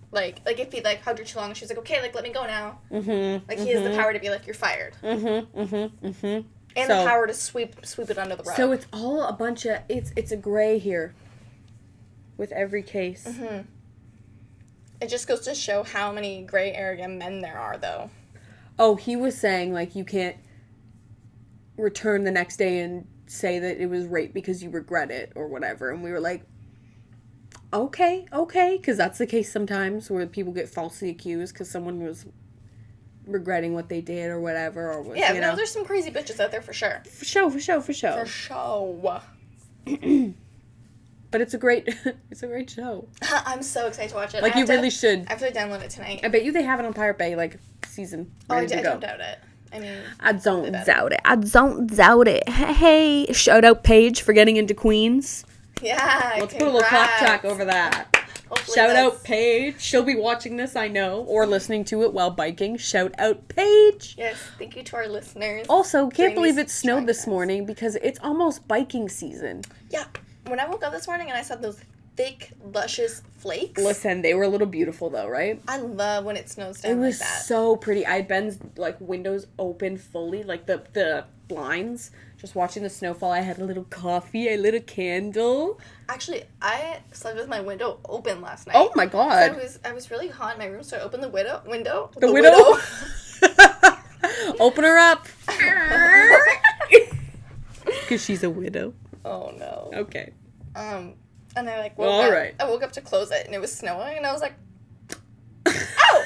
[SPEAKER 2] Like if he, like, hugged her too long, she's like, okay, like, let me go now. Like, he has the power to be like, you're fired. And the power to sweep it under the rug.
[SPEAKER 1] So it's all a bunch of... It's a gray here. With every case.
[SPEAKER 2] It just goes to show how many gray area men there are, though.
[SPEAKER 1] Oh, he was saying, like, you can't return the next day and say that it was rape because you regret it or whatever. And we were like... Okay, because that's the case sometimes where people get falsely accused because someone was regretting what they did or whatever. Or was,
[SPEAKER 2] yeah, there's some crazy bitches out there for sure.
[SPEAKER 1] For sure.
[SPEAKER 2] For sure.
[SPEAKER 1] But it's a great show.
[SPEAKER 2] I'm so excited to watch it.
[SPEAKER 1] Like, you really should.
[SPEAKER 2] I have to download it tonight.
[SPEAKER 1] I bet you they have it on Pirate Bay, like, season ready to
[SPEAKER 2] I
[SPEAKER 1] go.
[SPEAKER 2] don't doubt it. I mean,
[SPEAKER 1] I don't doubt it. Hey, shout out Paige for getting into Queens.
[SPEAKER 2] yeah.
[SPEAKER 1] Let's put a little clap track over that.
[SPEAKER 2] Hopefully
[SPEAKER 1] Shout
[SPEAKER 2] that's-
[SPEAKER 1] out Paige. She'll be watching this, I know, or listening to it while biking. Shout out Paige.
[SPEAKER 2] Yes, thank you to our listeners.
[SPEAKER 1] Also, can't
[SPEAKER 2] During
[SPEAKER 1] believe
[SPEAKER 2] these
[SPEAKER 1] it snowed
[SPEAKER 2] trying
[SPEAKER 1] this
[SPEAKER 2] times.
[SPEAKER 1] morning because it's almost biking season.
[SPEAKER 2] Yeah. When I woke up this morning and I saw those thick, luscious flakes.
[SPEAKER 1] Listen, they were a little beautiful though, right?
[SPEAKER 2] I love when it snows down
[SPEAKER 1] It was
[SPEAKER 2] like that.
[SPEAKER 1] so pretty. I had Ben's like windows open fully, like the blinds. Just watching the snowfall. I had a little coffee, a little candle.
[SPEAKER 2] Actually, I slept with my window open last night.
[SPEAKER 1] Oh my god.
[SPEAKER 2] I was really hot in my room, so I opened the window.
[SPEAKER 1] The widow. Open her up. Because she's a widow.
[SPEAKER 2] Oh no.
[SPEAKER 1] Okay.
[SPEAKER 2] And I like woke
[SPEAKER 1] Well,
[SPEAKER 2] up.
[SPEAKER 1] alright.
[SPEAKER 2] I woke up to close it and it was snowing and I was like, oh.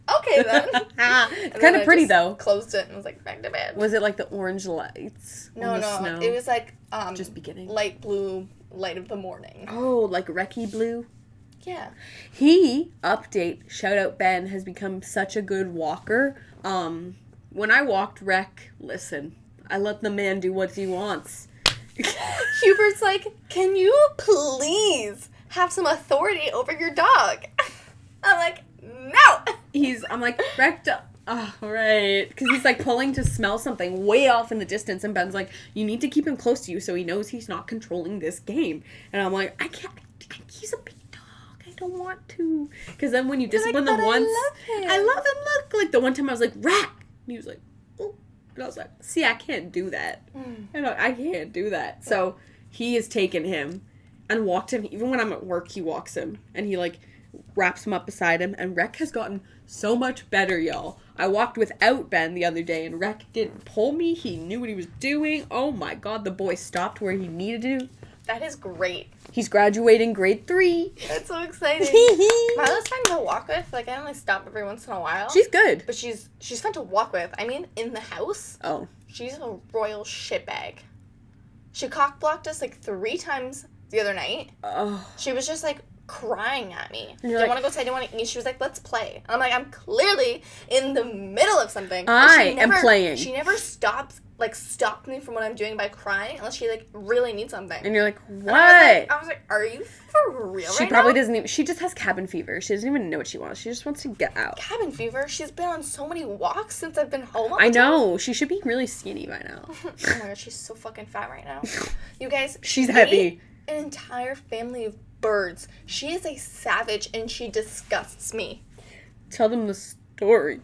[SPEAKER 2] Okay then.
[SPEAKER 1] It's
[SPEAKER 2] And
[SPEAKER 1] kind
[SPEAKER 2] then
[SPEAKER 1] of
[SPEAKER 2] I
[SPEAKER 1] pretty
[SPEAKER 2] just
[SPEAKER 1] though.
[SPEAKER 2] Closed it and was like back to bed.
[SPEAKER 1] Was it like the orange lights
[SPEAKER 2] No,
[SPEAKER 1] on the
[SPEAKER 2] no.
[SPEAKER 1] snow?
[SPEAKER 2] It was like
[SPEAKER 1] Just beginning.
[SPEAKER 2] light blue, light of the morning.
[SPEAKER 1] Oh, like Reki Blue?
[SPEAKER 2] Yeah.
[SPEAKER 1] He, update, shout out Ben, has become such a good walker. When I walked Rec, listen, I let the man do what he wants.
[SPEAKER 2] Hubert's like, can you please have some authority over your dog? I'm like, no.
[SPEAKER 1] I'm like, Rec, right. Because he's like pulling to smell something way off in the distance, and Ben's like, you need to keep him close to you so he knows he's not controlling this game. And I'm like, I can't, he's a big dog. I don't want to. Because then when you discipline them
[SPEAKER 2] "But I
[SPEAKER 1] once,
[SPEAKER 2] love him."
[SPEAKER 1] I love him. Look, like the one time I was like, Rat. And he was like, oh. And I was like, see, I can't do that. I can't do that. So he has taken him and walked him. Even when I'm at work, he walks him. And he, like, wraps him up beside him. And Rec has gotten so much better, y'all. I walked without Ben the other day, and Rec didn't pull me. He knew what he was doing. Oh, my God. The boy stopped where he needed to.
[SPEAKER 2] That is great.
[SPEAKER 1] He's graduating grade 3.
[SPEAKER 2] That's so exciting. Milo's fun to walk with. Like, I only stop every once in a while.
[SPEAKER 1] She's good.
[SPEAKER 2] But she's fun to walk with. I mean, in the house,
[SPEAKER 1] Oh.
[SPEAKER 2] she's a royal shitbag. She cock-blocked us, like, 3 times the other night.
[SPEAKER 1] Oh.
[SPEAKER 2] She was just, like, crying at me.
[SPEAKER 1] And you're
[SPEAKER 2] Didn't
[SPEAKER 1] like-
[SPEAKER 2] want to go outside, didn't want to eat. She was like, let's play. And I'm like, I'm clearly in the middle of something. And
[SPEAKER 1] I am playing.
[SPEAKER 2] She never stopped me from what I'm doing by crying unless she, like, really needs something.
[SPEAKER 1] And you're like,
[SPEAKER 2] And
[SPEAKER 1] what?
[SPEAKER 2] I was like, are you for real
[SPEAKER 1] She
[SPEAKER 2] right
[SPEAKER 1] probably
[SPEAKER 2] now?
[SPEAKER 1] doesn't even, she just has cabin fever. She doesn't even know what she wants. She just wants to get out.
[SPEAKER 2] Cabin fever? She's been on so many walks since I've been home all
[SPEAKER 1] I
[SPEAKER 2] the time.
[SPEAKER 1] know. She should be really skinny by now.
[SPEAKER 2] Oh my god, she's so fucking fat right now. You guys,
[SPEAKER 1] She's
[SPEAKER 2] she
[SPEAKER 1] heavy.
[SPEAKER 2] ate an entire family of birds. She is a savage and she disgusts me.
[SPEAKER 1] Tell them the story.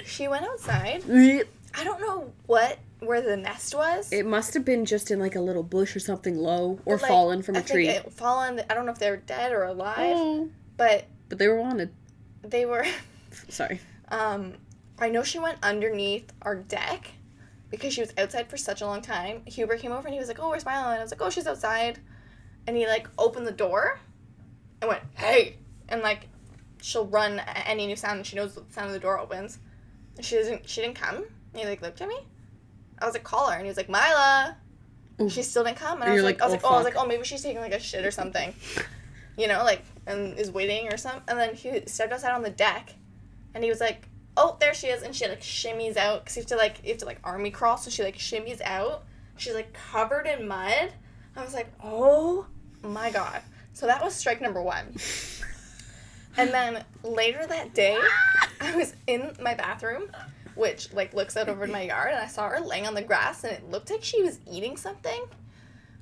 [SPEAKER 2] She went outside. I don't know where the nest was.
[SPEAKER 1] It must have been just in like a little bush or something low or
[SPEAKER 2] But, like,
[SPEAKER 1] fallen from a
[SPEAKER 2] I think
[SPEAKER 1] tree.
[SPEAKER 2] It fallen. I don't know if they were dead or alive,
[SPEAKER 1] Oh.
[SPEAKER 2] but
[SPEAKER 1] But they were wanted.
[SPEAKER 2] they were.
[SPEAKER 1] Sorry.
[SPEAKER 2] I know she went underneath our deck because she was outside for such a long time. Huber came over and he was like, "Oh, where's Milo?" And I was like, "Oh, she's outside." And he like opened the door and went, "Hey!" And like she'll run at any new sound and she knows the sound of the door opens. And she didn't come. And he like looked at me. I was like, "Call her," and he was like, "Mila."
[SPEAKER 1] Ooh.
[SPEAKER 2] She still didn't come. And
[SPEAKER 1] And
[SPEAKER 2] I was
[SPEAKER 1] you're
[SPEAKER 2] like,
[SPEAKER 1] like,
[SPEAKER 2] I was
[SPEAKER 1] "Oh,
[SPEAKER 2] like, maybe she's taking like a shit or something. You know, like, and is waiting or something. And then he stepped outside on the deck and he was like, "Oh, there she is." And she like shimmies out because you have to like army crawl. So she like shimmies out. She's like covered in mud. I was like, oh my god. So that was strike number 1. And then later that day, I was in my bathroom, which like looks out over my yard, and I saw her laying on the grass, and it looked like she was eating something.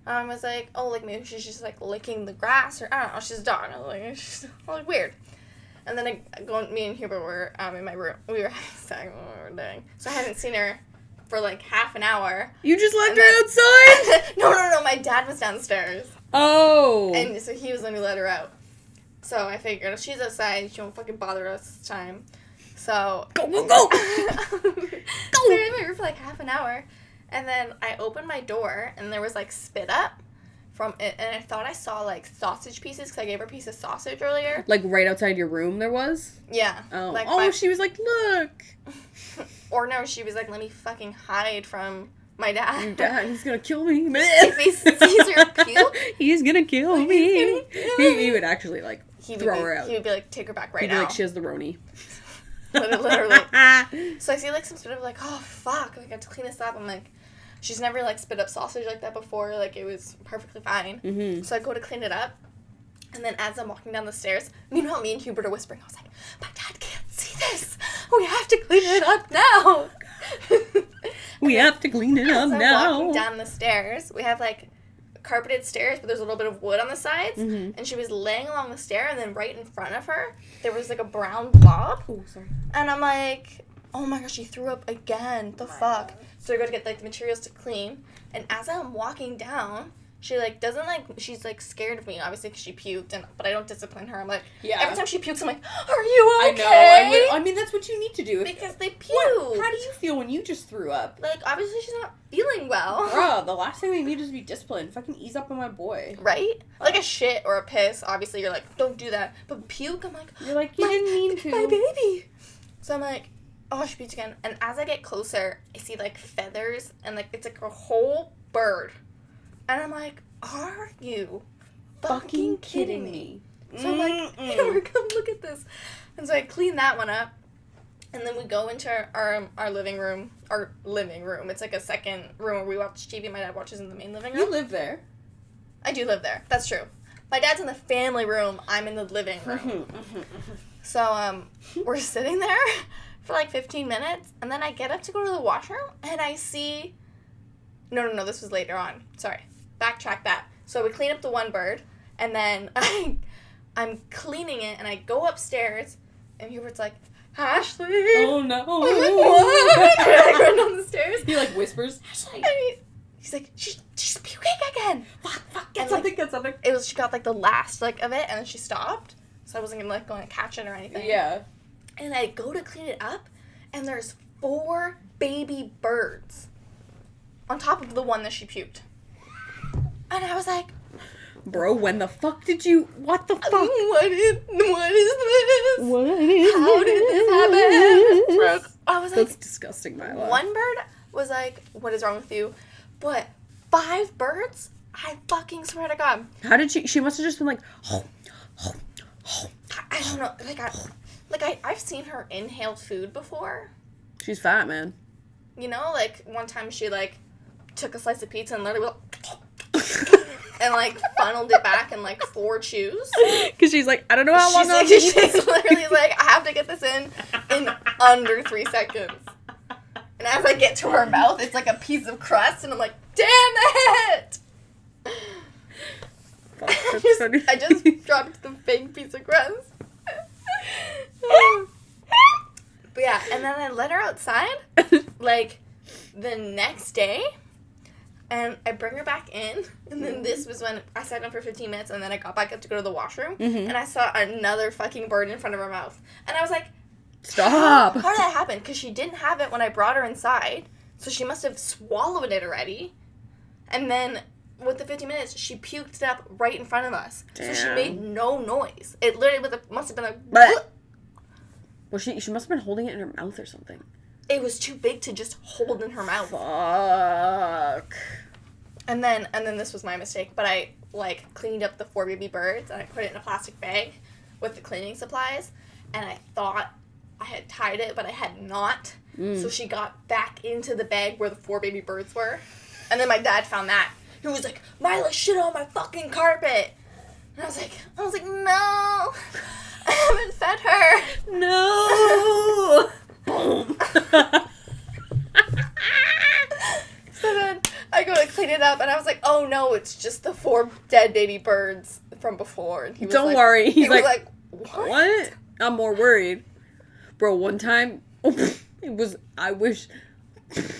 [SPEAKER 2] I was like, oh, like maybe she's just like licking the grass, or I don't know, she's a dog. I was like, she's like weird. And then me and Hubert were in my room. We were having sex what we were doing. So I hadn't seen her for like half an hour.
[SPEAKER 1] You just left
[SPEAKER 2] And
[SPEAKER 1] her
[SPEAKER 2] then-
[SPEAKER 1] outside?
[SPEAKER 2] No, my dad was downstairs.
[SPEAKER 1] Oh.
[SPEAKER 2] And so he was the one who let her out. So I figured if she's outside, she won't fucking bother us this time. So
[SPEAKER 1] go.
[SPEAKER 2] so we were in my room for like half an hour, and then I opened my door and there was like spit up from it, and I thought I saw like sausage pieces because I gave her a piece of sausage earlier.
[SPEAKER 1] Like right outside your room there was?
[SPEAKER 2] Yeah.
[SPEAKER 1] Oh.
[SPEAKER 2] Like
[SPEAKER 1] She was like, look.
[SPEAKER 2] or no, she was like, let me fucking hide from My dad.
[SPEAKER 1] Dad, he's gonna kill me.
[SPEAKER 2] If he sees her puke,
[SPEAKER 1] He's gonna kill me.
[SPEAKER 2] me.
[SPEAKER 1] He would actually like throw her out.
[SPEAKER 2] He would be like, take her back right
[SPEAKER 1] He'd be
[SPEAKER 2] now.
[SPEAKER 1] like, she has the Roni.
[SPEAKER 2] Literally. So I see like some sort of like, oh fuck, like, I have to clean this up. I'm like, she's never like spit up sausage like that before. Like it was perfectly fine.
[SPEAKER 1] Mm-hmm.
[SPEAKER 2] So I go to clean it up, and then as I'm walking down the stairs, meanwhile me and Hubert are whispering. I was like, my dad can't see this. We have to clean it up now.
[SPEAKER 1] We have to clean it up
[SPEAKER 2] So I'm
[SPEAKER 1] now.
[SPEAKER 2] walking down the stairs. We have like carpeted stairs, but there's a little bit of wood on the sides.
[SPEAKER 1] Mm-hmm.
[SPEAKER 2] And she was laying along the stair, and then right in front of her, there was like a brown blob.
[SPEAKER 1] Oh, sorry.
[SPEAKER 2] And I'm like, oh my gosh, she threw up again. The fuck? So I go to get like the materials to clean. And as I'm walking down, she like doesn't like, she's like scared of me, obviously, because she puked. But I don't discipline her. I'm like,
[SPEAKER 1] Yeah.
[SPEAKER 2] every time she pukes, I'm like, are you okay?
[SPEAKER 1] I know. I mean, that's what you need to do.
[SPEAKER 2] Because they puke.
[SPEAKER 1] How do you feel when you just threw up?
[SPEAKER 2] Like, obviously, she's not feeling well.
[SPEAKER 1] Bruh, the last thing they need is to be disciplined. Fucking ease up on my boy.
[SPEAKER 2] Right? Like a shit or a piss, obviously you're like, don't do that. But puke, I'm like,
[SPEAKER 1] You're like, you didn't mean to.
[SPEAKER 2] my baby. So I'm like, oh, she puked again. And as I get closer, I see like feathers and like it's like a whole bird. And I'm like, are you fucking kidding me? So I'm like, here, come look at this. And so I clean that one up. And then we go into our living room. Our living room. It's like a second room where we watch TV. My dad watches in the main living room.
[SPEAKER 1] You live there.
[SPEAKER 2] I do live there. That's true. My dad's in the family room. I'm in the living room. So, we're sitting there for like 15 minutes, and then I get up to go to the washroom, and I see... No, this was later on. Sorry. Backtrack that. So we clean up the one bird, and then I'm cleaning it, and I go upstairs, and Hubert's like, Ashley!
[SPEAKER 1] Oh, no.
[SPEAKER 2] I'm like, what? And I run down the stairs.
[SPEAKER 1] He, like, whispers, Ashley.
[SPEAKER 2] And he's like, she's puking again!
[SPEAKER 1] Fuck,
[SPEAKER 2] And,
[SPEAKER 1] get something.
[SPEAKER 2] It was, she got like the last like of it, and then she stopped. So I wasn't gonna like go and catch it or anything.
[SPEAKER 1] Yeah.
[SPEAKER 2] And I go to clean it up, and there's 4 baby birds on top of the one that she puked. And I was like,
[SPEAKER 1] Bro, when the fuck did you... What the fuck?
[SPEAKER 2] what is this?
[SPEAKER 1] What is
[SPEAKER 2] How did this happen? Bro, I was like,
[SPEAKER 1] That's disgusting, my love.
[SPEAKER 2] one bird was like, what is wrong with you? But 5 birds? I fucking swear to God.
[SPEAKER 1] How did she must have just been like...
[SPEAKER 2] I don't know. I've seen her inhale food before.
[SPEAKER 1] She's fat, man.
[SPEAKER 2] You know, like, one time she, like, took a slice of pizza and literally and, like, funneled it back in, like, 4 chews.
[SPEAKER 1] Because she's like, I don't know how long I'll
[SPEAKER 2] She's literally like, I have to get this in under 3 seconds. And as I get to her mouth, it's like a piece of crust, and I'm like, damn it! I just dropped the fake piece of crust. But yeah, and then I let her outside, like, the next day, and I bring her back in, and then this was when I sat down for 15 minutes, and then I got back up to go to the washroom, and I saw another fucking bird in front of her mouth. And I was like,
[SPEAKER 1] Stop.
[SPEAKER 2] How did that happen? Because she didn't have it when I brought her inside, so she must have swallowed it already. And then, with the 15 minutes, she puked it up right in front of us.
[SPEAKER 1] Damn.
[SPEAKER 2] So she made no noise. It literally must have been like...
[SPEAKER 1] But- Well, she must have been holding it in her mouth or something.
[SPEAKER 2] It was too big to just hold in her mouth.
[SPEAKER 1] Fuck.
[SPEAKER 2] And then this was my mistake, but I, like, cleaned up the 4 baby birds, and I put it in a plastic bag with the cleaning supplies, and I thought I had tied it, but I had not. So she got back into the bag where the 4 baby birds were. And then my dad found that. He was like, Mila shit on my fucking carpet. And I was like, no. I haven't fed her.
[SPEAKER 1] No. Boom.
[SPEAKER 2] So then I go to clean it up, and I was like, oh no, it's just the 4 dead baby birds from before. And he was
[SPEAKER 1] Don't
[SPEAKER 2] like,
[SPEAKER 1] worry. He's
[SPEAKER 2] he was
[SPEAKER 1] like,
[SPEAKER 2] what?
[SPEAKER 1] I'm more worried. Bro, one time, it was, I wish.
[SPEAKER 2] What?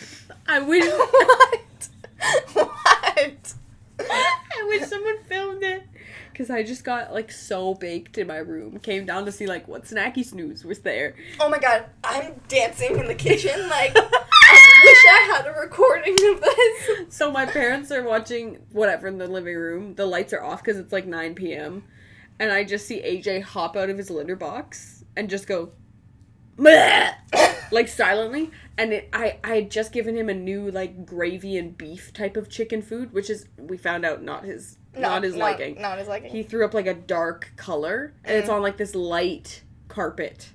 [SPEAKER 2] What?
[SPEAKER 1] I wish someone filmed it. Because I just got, like, so baked in my room. Came down to see, like, what Snacky Snooze was there.
[SPEAKER 2] Oh my god, I'm dancing in the kitchen, like, I wish I had a recording of this.
[SPEAKER 1] So my parents are watching whatever in the living room. The lights are off because it's, like, 9 p.m. And I just see AJ hop out of his litter box and just go, bleh, like, silently. And I had just given him a new, like, gravy and beef type of chicken food, which is, we found out, not his liking.
[SPEAKER 2] Not his liking.
[SPEAKER 1] He threw up, like, a dark color, and it's on, like, this light carpet.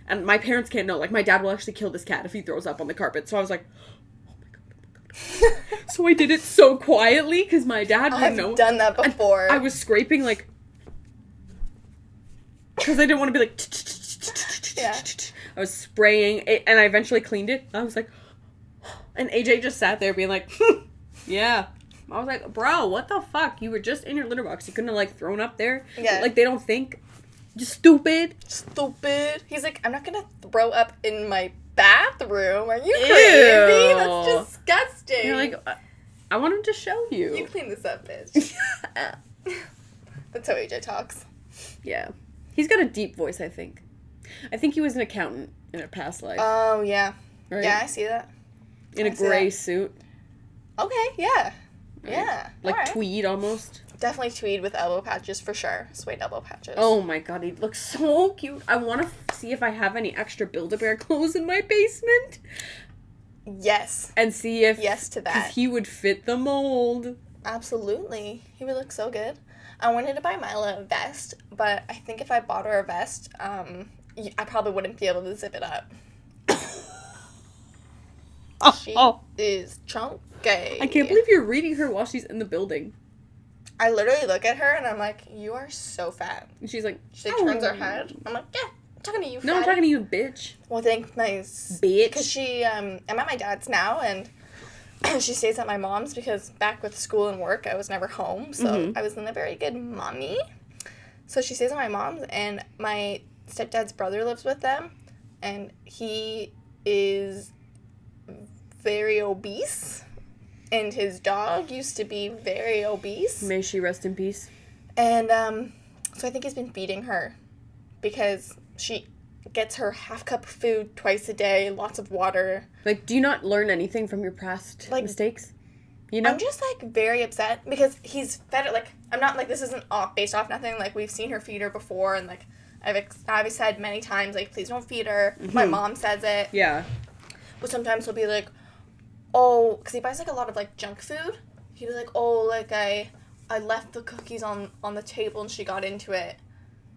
[SPEAKER 1] And my parents can't know. Like, my dad will actually kill this cat if he throws up on the carpet. So I was like, oh my god. So I did it so quietly, because my dad wouldn't know.
[SPEAKER 2] I've done that before.
[SPEAKER 1] I was scraping, like, because I didn't want to be like,
[SPEAKER 2] Yeah.
[SPEAKER 1] I was spraying it, and I eventually cleaned it. I was like, and AJ just sat there being like, yeah. I was like, bro, what the fuck? You were just in your litter box. You couldn't have, like, thrown up there.
[SPEAKER 2] Yeah.
[SPEAKER 1] Like, they don't think. You stupid.
[SPEAKER 2] Stupid. He's like, I'm not gonna throw up in my bathroom. Are you
[SPEAKER 1] Ew.
[SPEAKER 2] crazy? That's disgusting.
[SPEAKER 1] You're like, I wanted to show you.
[SPEAKER 2] You clean this up, bitch. That's how AJ talks.
[SPEAKER 1] Yeah. He's got a deep voice, I think. I think he was an accountant in a past life.
[SPEAKER 2] Oh, yeah.
[SPEAKER 1] Right?
[SPEAKER 2] Yeah, I see that.
[SPEAKER 1] In a
[SPEAKER 2] I see
[SPEAKER 1] gray
[SPEAKER 2] that.
[SPEAKER 1] suit.
[SPEAKER 2] Okay, yeah.
[SPEAKER 1] Right?
[SPEAKER 2] Yeah.
[SPEAKER 1] Like
[SPEAKER 2] alright.
[SPEAKER 1] tweed almost.
[SPEAKER 2] Definitely tweed with elbow patches for sure. Suede elbow patches.
[SPEAKER 1] Oh my god, he looks so cute. I want to see if I have any extra Build-A-Bear clothes in my basement.
[SPEAKER 2] Yes.
[SPEAKER 1] And see if...
[SPEAKER 2] Yes to that.
[SPEAKER 1] Because he would fit the mold.
[SPEAKER 2] Absolutely. He would look so good. I wanted to buy Mila a vest, but I think if I bought her a vest, I probably wouldn't be able to zip it up. She is chunky.
[SPEAKER 1] I can't believe you're reading her while she's in the building.
[SPEAKER 2] I literally look at her and I'm like, you are so fat.
[SPEAKER 1] And she's like...
[SPEAKER 2] She turns her head. I'm like, yeah, I'm talking to you,
[SPEAKER 1] No, I'm
[SPEAKER 2] fatty."
[SPEAKER 1] talking to you, bitch.
[SPEAKER 2] Well, thank my...
[SPEAKER 1] Bitch.
[SPEAKER 2] Because she, I'm at my dad's now, and she stays at my mom's because back with school and work, I was never home, so I wasn't a very good mommy. So she stays at my mom's, and my stepdad's brother lives with them, and he is very obese, and his dog used to be very obese.
[SPEAKER 1] May she rest in peace.
[SPEAKER 2] And so I think he's been feeding her because she gets her half cup of food twice a day, lots of water.
[SPEAKER 1] Like, do you not learn anything from your past mistakes? You know?
[SPEAKER 2] I'm just, like, very upset because he's fed her, like, I'm not, like, this isn't based off nothing. Like, we've seen her feed her before, and, like, I've said many times, like, please don't feed her. My mom says it.
[SPEAKER 1] Yeah.
[SPEAKER 2] But sometimes he'll be like, oh, because he buys, like, a lot of, like, junk food. He'll be like, oh, like, I left the cookies on the table and she got into it.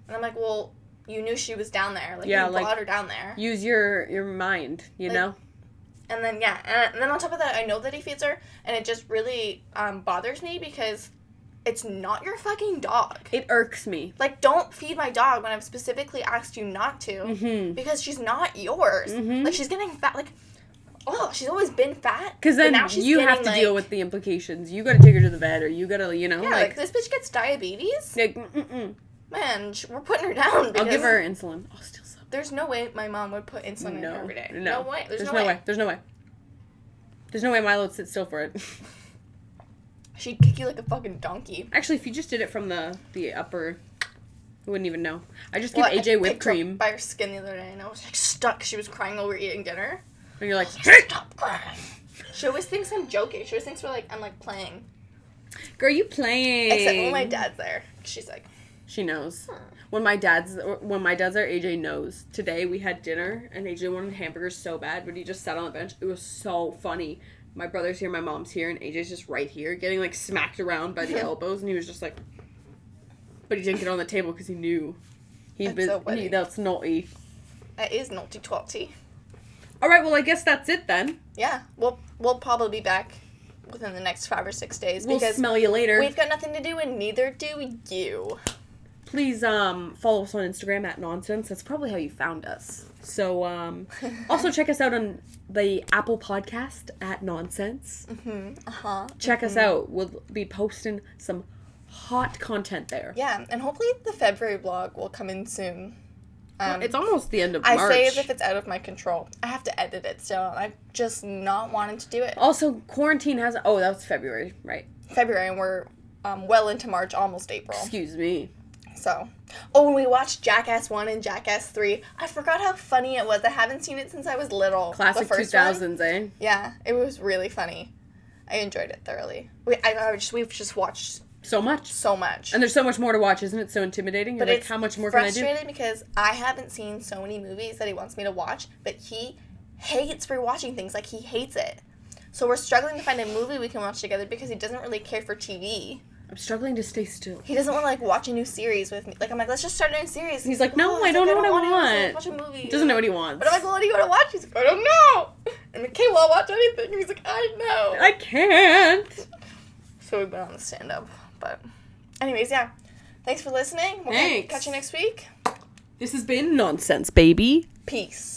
[SPEAKER 2] And I'm like, well, you knew she was down there. Like,
[SPEAKER 1] Yeah,
[SPEAKER 2] you
[SPEAKER 1] like,
[SPEAKER 2] brought her down there.
[SPEAKER 1] Use your mind, you
[SPEAKER 2] Like,
[SPEAKER 1] know?
[SPEAKER 2] And then, yeah, and then on top of that, I know that he feeds her, and it just really bothers me because it's not your fucking dog.
[SPEAKER 1] It irks me.
[SPEAKER 2] Like, don't feed my dog when I've specifically asked you not to, because she's not yours. Like, she's getting fat, like, oh, she's always been fat.
[SPEAKER 1] Because then
[SPEAKER 2] now she's
[SPEAKER 1] you have
[SPEAKER 2] getting,
[SPEAKER 1] to
[SPEAKER 2] like,
[SPEAKER 1] deal with the implications. You gotta take her to the vet, or you gotta, you know,
[SPEAKER 2] yeah, like, this bitch gets diabetes?
[SPEAKER 1] like,
[SPEAKER 2] Man, we're putting her down because
[SPEAKER 1] I'll give her insulin. I'll steal some.
[SPEAKER 2] there's no way my mom would put insulin in her every day.
[SPEAKER 1] No
[SPEAKER 2] way.
[SPEAKER 1] There's no way. There's no way. There's no way Milo would sit still for it.
[SPEAKER 2] She'd kick you like a fucking donkey.
[SPEAKER 1] Actually, if you just did it from the upper, you wouldn't even know. I just give AJ
[SPEAKER 2] I
[SPEAKER 1] whipped
[SPEAKER 2] picked her up
[SPEAKER 1] cream.
[SPEAKER 2] by her skin the other day, and I was like stuck. She was crying while we were eating dinner.
[SPEAKER 1] And you're like,
[SPEAKER 2] Stop crying. She always thinks I'm joking. She always thinks I'm like playing.
[SPEAKER 1] girl, you playing.
[SPEAKER 2] Except when my dad's there. She's like,
[SPEAKER 1] She knows. When my dad's there, AJ knows. Today we had dinner, and AJ wanted hamburgers so bad, but he just sat on the bench. It was so funny. My brother's here, my mom's here, and AJ's just right here, getting, like, smacked around by the elbows, and he was just like... But he didn't get on the table because he knew. That's naughty.
[SPEAKER 2] that is naughty twatty.
[SPEAKER 1] Alright, well, I guess that's it then.
[SPEAKER 2] Yeah, we'll probably be back within the next 5 or 6 days
[SPEAKER 1] We'll
[SPEAKER 2] because
[SPEAKER 1] smell you later.
[SPEAKER 2] we've got nothing to do, and neither do you.
[SPEAKER 1] Please follow us on Instagram at Nonsense. That's probably how you found us. So also check us out on the Apple Podcast at Nonsense. Check us out. We'll be posting some hot content there.
[SPEAKER 2] Yeah, and hopefully the February vlog will come in soon.
[SPEAKER 1] It's almost the end of
[SPEAKER 2] I
[SPEAKER 1] March.
[SPEAKER 2] say as if it's out of my control. I have to edit it, so I'm just not wanting to do it.
[SPEAKER 1] Also, quarantine has... Oh, that was February, right.
[SPEAKER 2] February, and we're well into March, almost April.
[SPEAKER 1] Excuse me.
[SPEAKER 2] So, when we watched Jackass 1 and Jackass 3, I forgot how funny it was. I haven't seen it since I was little.
[SPEAKER 1] Classic
[SPEAKER 2] the first
[SPEAKER 1] 2000s,
[SPEAKER 2] one.
[SPEAKER 1] eh?
[SPEAKER 2] Yeah, it was really funny. I enjoyed it thoroughly. We've just watched
[SPEAKER 1] So much.
[SPEAKER 2] so much.
[SPEAKER 1] And there's so much more to watch. Isn't it so intimidating? You're
[SPEAKER 2] But
[SPEAKER 1] like,
[SPEAKER 2] it's
[SPEAKER 1] how much more can I do?
[SPEAKER 2] frustrating because I haven't seen so many movies that he wants me to watch, but he hates rewatching things. Like, he hates it. So we're struggling to find a movie we can watch together because he doesn't really care for TV.
[SPEAKER 1] I'm struggling to stay still.
[SPEAKER 2] He doesn't want to, like, watch a new series with me. Like, I'm like, let's just start a new series.
[SPEAKER 1] He's like, no,
[SPEAKER 2] "Oh,"
[SPEAKER 1] I
[SPEAKER 2] he's
[SPEAKER 1] don't know
[SPEAKER 2] like,
[SPEAKER 1] what I
[SPEAKER 2] wanna
[SPEAKER 1] want.
[SPEAKER 2] Watch a movie.
[SPEAKER 1] He doesn't know what he wants.
[SPEAKER 2] But I'm like, well, what do you want to watch? He's like, I don't know. And okay, well, I'll watch anything. And he's like, I know.
[SPEAKER 1] I can't.
[SPEAKER 2] So we've been on the stand-up. But anyways, yeah. Thanks for listening. We'll
[SPEAKER 1] Thanks.
[SPEAKER 2] catch you next week.
[SPEAKER 1] This has been Nonsense, baby.
[SPEAKER 2] Peace.